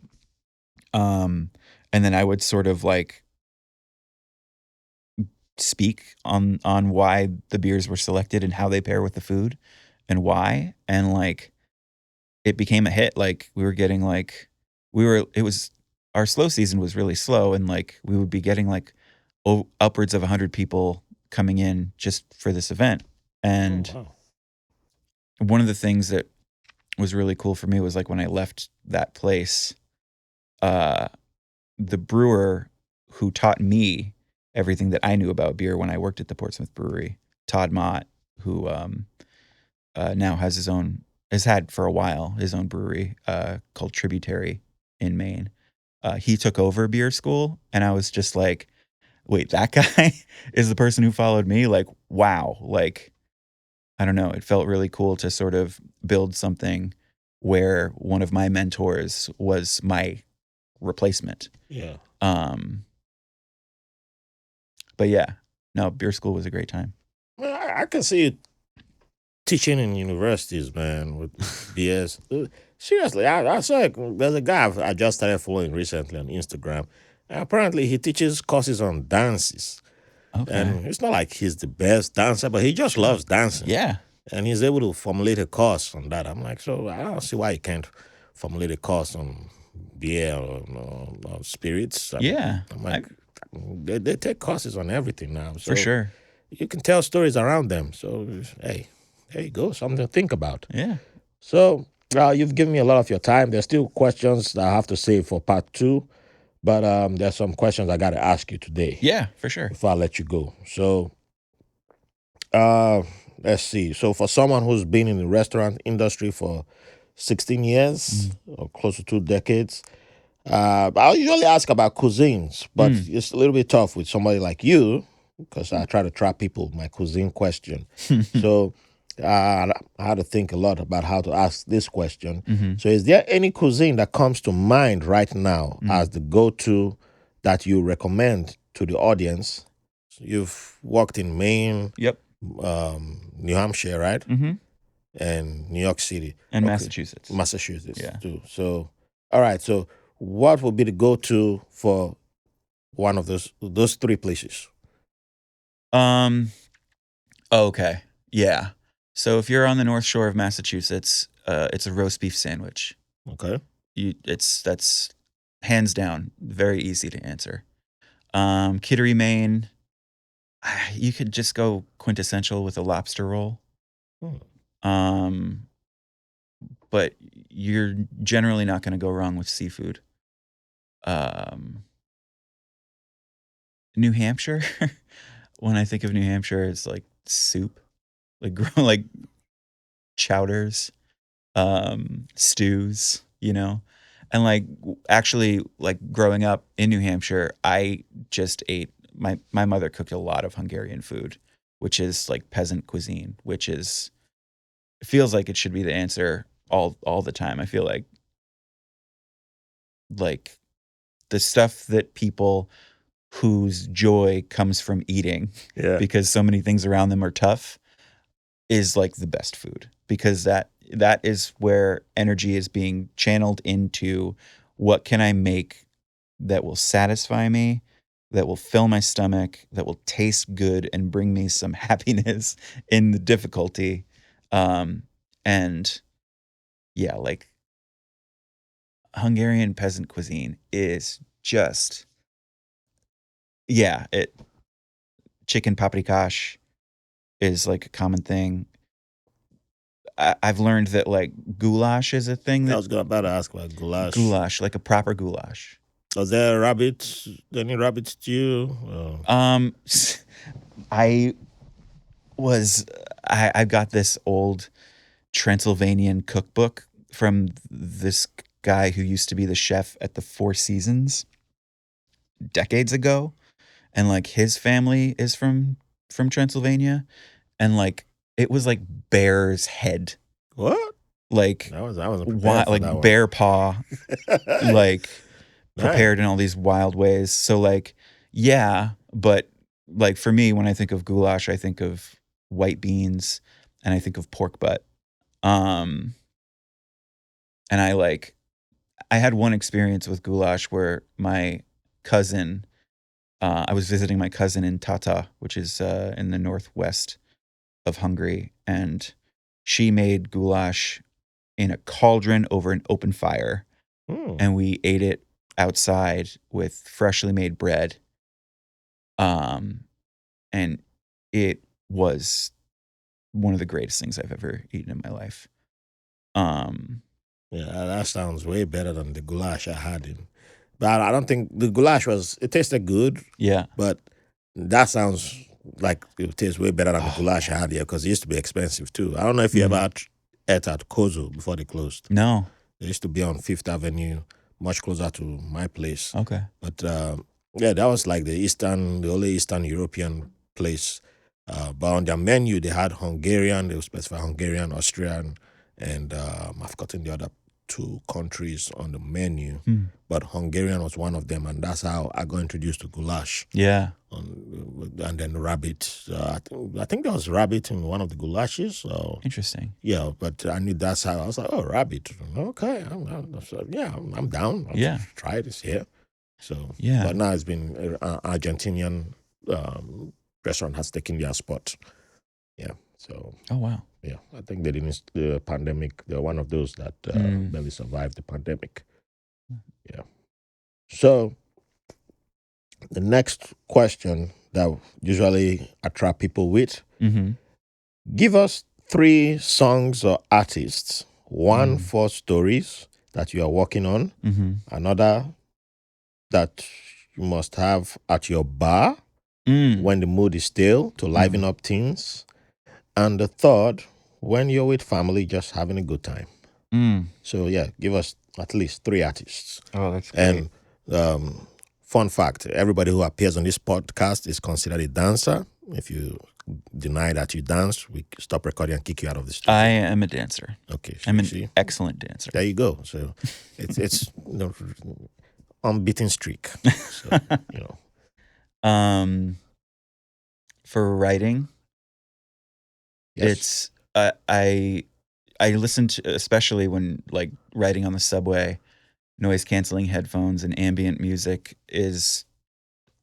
A: Um, and then I would sort of like speak on why the beers were selected and how they pair with the food and why. And like it became a hit. Like we were getting like it was our slow season was really slow, and like we would be getting like upwards of 100 people coming in just for this event.
B: Oh,
A: And
B: wow.
A: one of the things that was really cool for me was like when I left that place, uh, the brewer who taught me everything that I knew about beer when I worked at the Portsmouth Brewery, Todd Mott, who now has had for a while his own brewery called Tributary in Maine. He took over beer school, and I was just like, wait, that guy is the person who followed me? Like, wow. Like, I don't know. It felt really cool to sort of build something where one of my mentors was my replacement.
B: Yeah.
A: Um, but yeah, no, beer school was a great time.
B: Well, I can see you teaching in universities, man, with BS. Seriously, I saw there's a guy I just started following recently on Instagram. Apparently, he teaches courses on dances.
A: Okay.
B: And it's not like he's the best dancer, but he just loves dancing.
A: Yeah.
B: And he's able to formulate a course on that. I'm like, so I don't see why you can't formulate a course on beer or spirits.
A: Yeah.
B: I'm like, they take courses on everything now.
A: For
B: So
A: sure.
B: you can tell stories around them. So, hey, there you go, something to think about.
A: Yeah.
B: So, you've given me a lot of your time. There's still questions that I have to save for part two, but there's some questions I got to ask you today
A: Yeah, for sure.
B: before I let you go. So, uh, let's see. So, for someone who's been in the restaurant industry for 16 years or close to 2 decades, I usually ask about cuisines, but it's a little bit tough with somebody like you because I try to trap people with my cuisine question. So I had to think a lot about how to ask this question. So, is there any cuisine that comes to mind right now as the go-to that you recommend to the audience? You've worked in Maine,
A: Yep.
B: New Hampshire, right?
A: Mm-hmm.
B: And New York City.
A: And
B: Okay.
A: Massachusetts.
B: Massachusetts
A: Yeah.
B: too. So, all right. So, what would be the go-to for one of those three places?
A: Um. Okay. Yeah. So if you're on the North Shore of Massachusetts, it's a roast beef sandwich.
B: Okay.
A: That's hands down very easy to answer. Kittery, Maine, you could just go quintessential with a lobster roll.
B: Hmm.
A: Um, but you're generally not going to go wrong with seafood. Um, New Hampshire. When I think of New Hampshire, it's like soup, like like chowders, stews, and like actually like growing up in New Hampshire, I just ate my mother cooked a lot of Hungarian food, which is like peasant cuisine, which is it feels like it should be the answer all the time. I feel like the stuff that people whose joy comes from eating
B: Yeah.
A: because so many things around them are tough is like the best food because that is where energy is being channeled into what can I make that will satisfy me, that will fill my stomach, that will taste good and bring me some happiness in the difficulty. And yeah, like Hungarian peasant cuisine is just it chicken paprikash is like a common thing. I've learned that like goulash is a thing
B: I
A: that
B: was about to ask about goulash.
A: goulash, like a proper goulash.
B: Was there rabbit? Any rabbit stew?
A: Um, I was I've got this old Transylvanian cookbook from this guy who used to be the chef at the Four Seasons decades ago, and like his family is from Transylvania, and like it was like bear's head,
B: What?
A: like
B: I wasn't prepared for
A: like
B: that one.
A: bear paw, like
B: Nice.
A: prepared in all these wild ways. So like, yeah, but like for me, when I think of goulash, I think of white beans and I think of pork butt. Um, and I had one experience with goulash where my cousin I was visiting my cousin in Tata, which is in the northwest of Hungary, and she made goulash in a cauldron over an open fire,
B: Mm.
A: and we ate it outside with freshly made bread. And it was one of the greatest things I've ever eaten in my life.
B: Yeah, that sounds way better than the goulash I had in. But I don't think the goulash it tasted good,
A: Yeah.
B: but that sounds like it tastes way better than the
A: Oh,
B: goulash I
A: man.
B: had here because it used to be expensive too. I don't know if you ever ate at Kozo before they closed.
A: No.
B: They used to be on Fifth Avenue, much closer to my place.
A: Okay.
B: But yeah, that was like the only Eastern European place. But on their menu, they had Hungarian, they would specify Hungarian, Austrian, and I've forgotten the other two countries on the menu. But Hungarian was one of them, and that's how I got introduced to goulash.
A: Yeah.
B: And then rabbit. I think there was rabbit in one of the goulashes. So
A: Interesting.
B: yeah, but I knew that's how I was like, oh, rabbit. Okay, I'm down. I'll try this here. So
A: Yeah.
B: but now it's been Argentinian restaurant has taken their spot. Yeah. So.
A: Oh, wow.
B: Yeah, I think they didn't. The pandemic. They're one of those that barely survived the pandemic. Yeah. So the next question that usually attract people with: give us 3 songs or artists. One for stories that you are working on. Another that you must have at your bar when the mood is stale to liven up things. And the third, when you're with family, just having a good time. So yeah, give us at least 3 artists.
A: Oh, that's great.
B: And fun fact, everybody who appears on this podcast is considered a dancer. If you deny that you dance, we stop recording and kick you out of the studio.
A: I am a dancer.
B: Okay.
A: I'm an excellent dancer.
B: There you go. So it's unbeaten streak. So,
A: For writing,
B: yes.
A: it's I listen to, especially when like riding on the subway, noise canceling headphones and ambient music is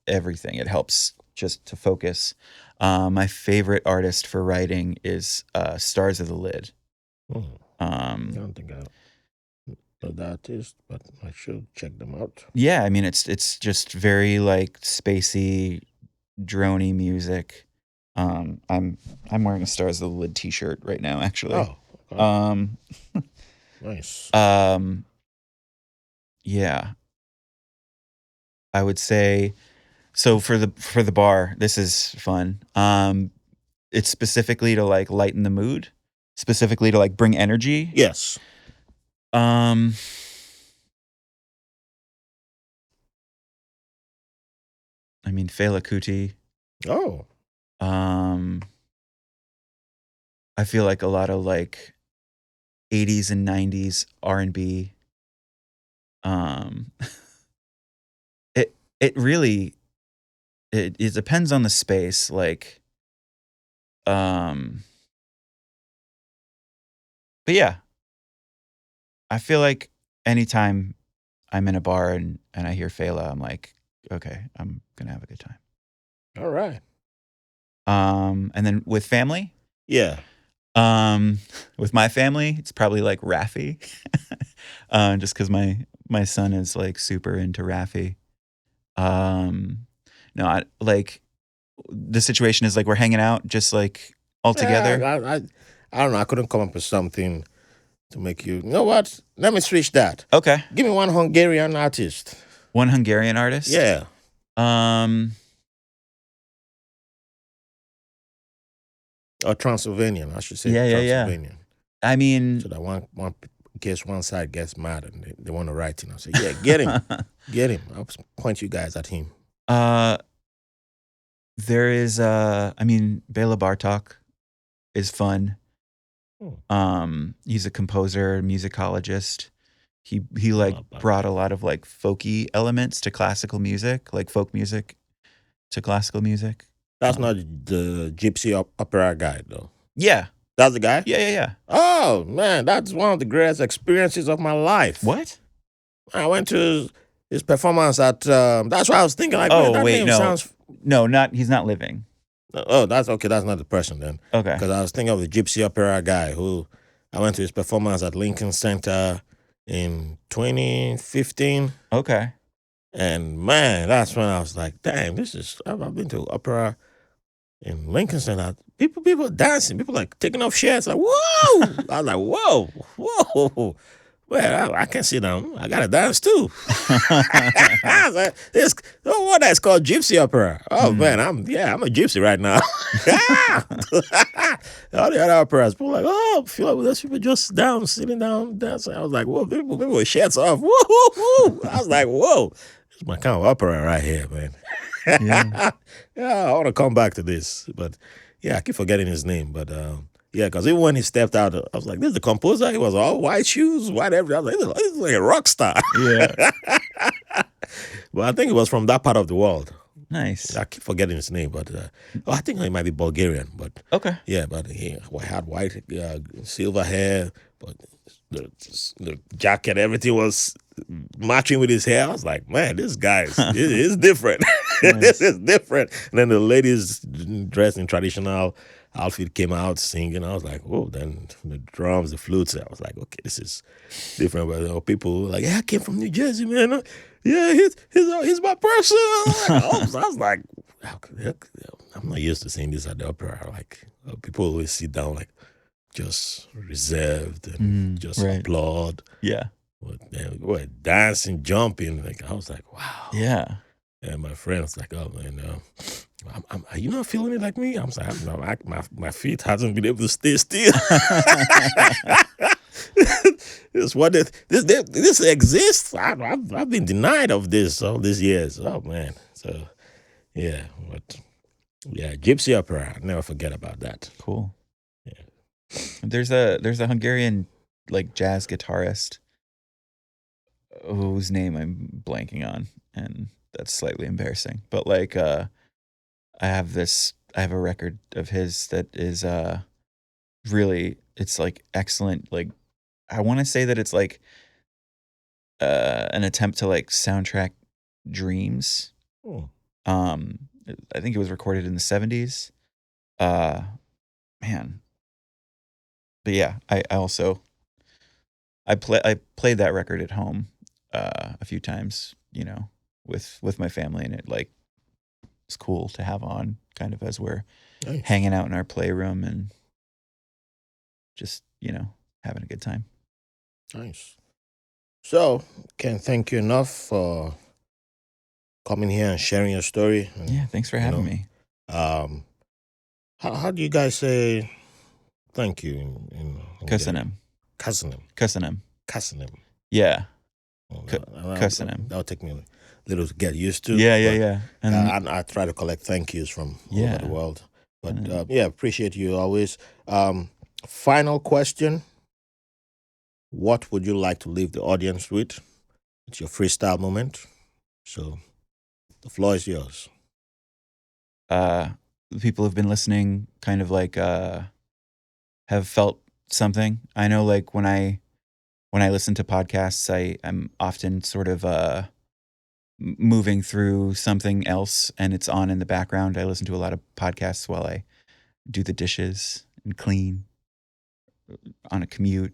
A: everything. It helps just to focus. My favorite artist for writing is Stars of the Lid.
B: I don't think I know the artist, but I should check them out.
A: Yeah, I mean it's just very like spacey, droney music. I'm wearing a Stars of the Lid t-shirt right now, actually.
B: Oh, okay. Nice.
A: Yeah. I would say so for the bar, this is fun. It's specifically to like lighten the mood, specifically to like bring energy.
B: Yes.
A: I mean Fela Kuti.
B: Oh.
A: I feel like a lot of like 80s and 90s R&B. It really it depends on the space, like but yeah, I feel like anytime I'm in a bar and I hear Fela, I'm like, okay, I'm gonna have a good time.
B: All right.
A: And then with family,
B: Yeah.
A: with my family, it's probably like Raffi, just because my son is like super into Raffi. No, like the situation is like we're hanging out, just like all together.
B: I don't know. I couldn't come up with something to make you. You know what? Let me switch that.
A: Okay,
B: Give me one Hungarian artist.
A: one Hungarian artist.
B: Yeah. Or Transylvanian, I should say.
A: Yeah.
B: Transylvanian.
A: I mean,
B: So that one in case one side gets mad and they want to write in, I'll say, yeah, get him. Get him. I'll point you guys at him.
A: there is I mean, Bela Bartok is fun. He's a composer, musicologist. He like brought a lot of like folky elements to classical music, like folk music to classical music.
B: That's not the gypsy opera guy, though.
A: Yeah.
B: That's the guy?
A: Yeah.
B: Oh, man, that's one of the greatest experiences of my life.
A: What?
B: I went to his performance at. That's why I was thinking, like, man,
A: Oh
B: that
A: wait,
B: name
A: no,
B: sounds.
A: no, not he's not living.
B: Oh, that's okay. That's not the person then,
A: Okay,
B: because I was thinking of the Gypsy Opera guy who I went to his performance at Lincoln Center in 2015,
A: okay.
B: and man, that's when I was like, damn, this is. I've been to opera in Lincoln Center. People dancing, people like taking off shirts, like whoa. I was like, whoa, whoa. Well, I can't sit down. I gotta dance too. I was like, this what that's called gypsy opera. Oh man,
A: Mm.
B: I'm a gypsy right now. All the other operas, people like, oh, feel like those people just down, sitting down, dancing. I was like, whoa, people with shirts off. Woo, woo, woo. I was like, whoa, this is my kind of opera right here, man.
A: Yeah.
B: Yeah, I want to come back to this, but yeah, I keep forgetting his name, but yeah, because even when he stepped out, I was like, "This is the composer." He was all white shoes, white everything. I was like, "This is like a rock star."
A: Yeah.
B: But I think it was from that part of the world.
A: Nice.
B: I keep forgetting his name, but I think he might be Bulgarian. But
A: Okay.
B: yeah, but he had white, silver hair, but the, the jacket, everything was matching with his hair. I was like, man, this guy's is different. This
A: Nice.
B: is different. And then the ladies dressed in traditional outfit came out singing. I was like, oh, then the drums, the flutes. I was like, okay, this is different. But people were like, yeah, I came from New Jersey, man. Yeah, he's my person. I was like, I'm not used to seeing this at the opera. Like people always sit down like just reserved and just
A: Right.
B: applaud.
A: Yeah.
B: We're dancing, jumping. Like I was like, wow.
A: Yeah.
B: And my friend was like, oh man, are you not feeling it like me? I'm like, no, my feet hasn't been able to stay still. This what this exists. I've been denied of this all these years. Oh man. So yeah, but yeah, Gypsy Opera. I'll never forget about that.
A: Cool.
B: Yeah.
A: There's a Hungarian like jazz guitarist whose name I'm blanking on, and that's slightly embarrassing. But like I have a record of his that is really, it's like excellent. Like I want to say that it's like an attempt to like soundtrack dreams.
B: Oh,
A: Um I think it was recorded in the 70s. Uh man. But yeah, I also I played that record at home a few times, with my family, and it like it's cool to have on kind of as we're
B: nice,
A: hanging out in our playroom and just, having a good time.
B: nice. So, can't thank you enough for coming here and sharing your story. And,
A: Yeah, thanks for
B: you
A: having
B: know,
A: me.
B: um, how do you guys say thank you in Hungarian?
A: Kusanem.
B: Kasanim.
A: Kusanem.
B: Kasanim.
A: Yeah.
B: Oh,
A: Kusanem.
B: that'll take me a little to get used to.
A: Yeah, yeah,
B: But
A: yeah. And
B: I try to collect thank yous from all over
A: yeah.
B: the world. But
A: And
B: yeah, appreciate you always. Final question. What would you like to leave the audience with? It's your freestyle moment. So the floor is yours.
A: the people who've been listening kind of like have felt something. I know like when I listen to podcasts, I'm often sort of moving through something else and it's on in the background. I listen to a lot of podcasts while I do the dishes and clean on a commute.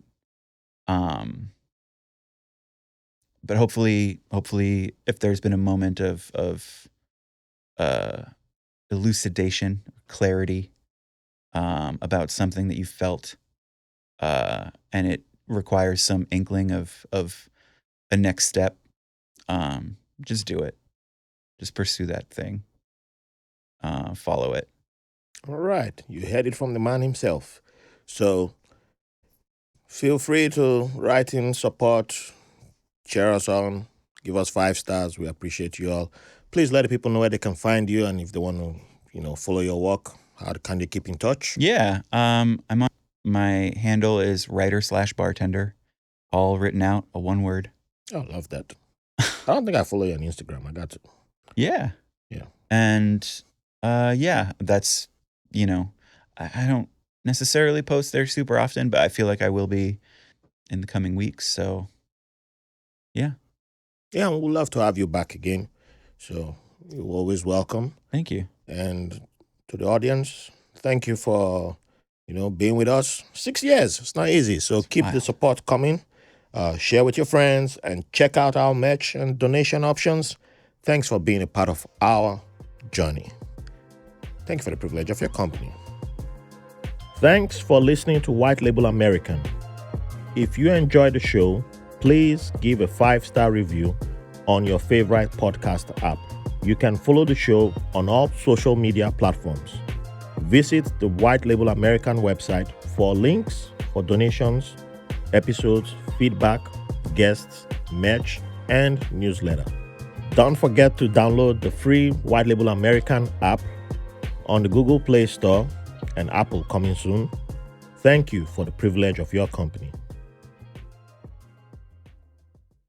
A: But hopefully if there's been a moment of uh elucidation, clarity, about something that you felt, and it requires some inkling of a next step, just do it. Just pursue that thing. Follow it.
B: All right. You heard it from the man himself. So feel free to write in support, cheer us on, give us 5 stars. We appreciate you all. Please let the people know where they can find you and if they want to, follow your work. How can they keep in touch?
A: Yeah. I'm on. My handle is writer/bartender, all written out, a one word.
B: Oh, love that. I don't think I follow you on Instagram. I got to.
A: Yeah.
B: Yeah.
A: And yeah, that's, I don't necessarily post there super often, but I feel like I will be in the coming weeks. So yeah.
B: Yeah, and we'd love to have you back again. So you're always welcome.
A: Thank you.
B: And to the audience, thank you for being with us. 6 years, it's not easy. So keep the
A: Wild.
B: support coming. Share with your friends and check out our merch and donation options. Thanks for being a part of our journey. Thank you for the privilege of your company. Thanks for listening to White Label American. If you enjoyed the show, please give a 5-star review on your favorite podcast app. You can follow the show on all social media platforms. Visit the White Label American website for links for donations, episodes, feedback, guests, merch, and newsletter. Don't forget to download the free White Label American app on the Google Play Store and Apple coming soon. Thank you for the privilege of your company.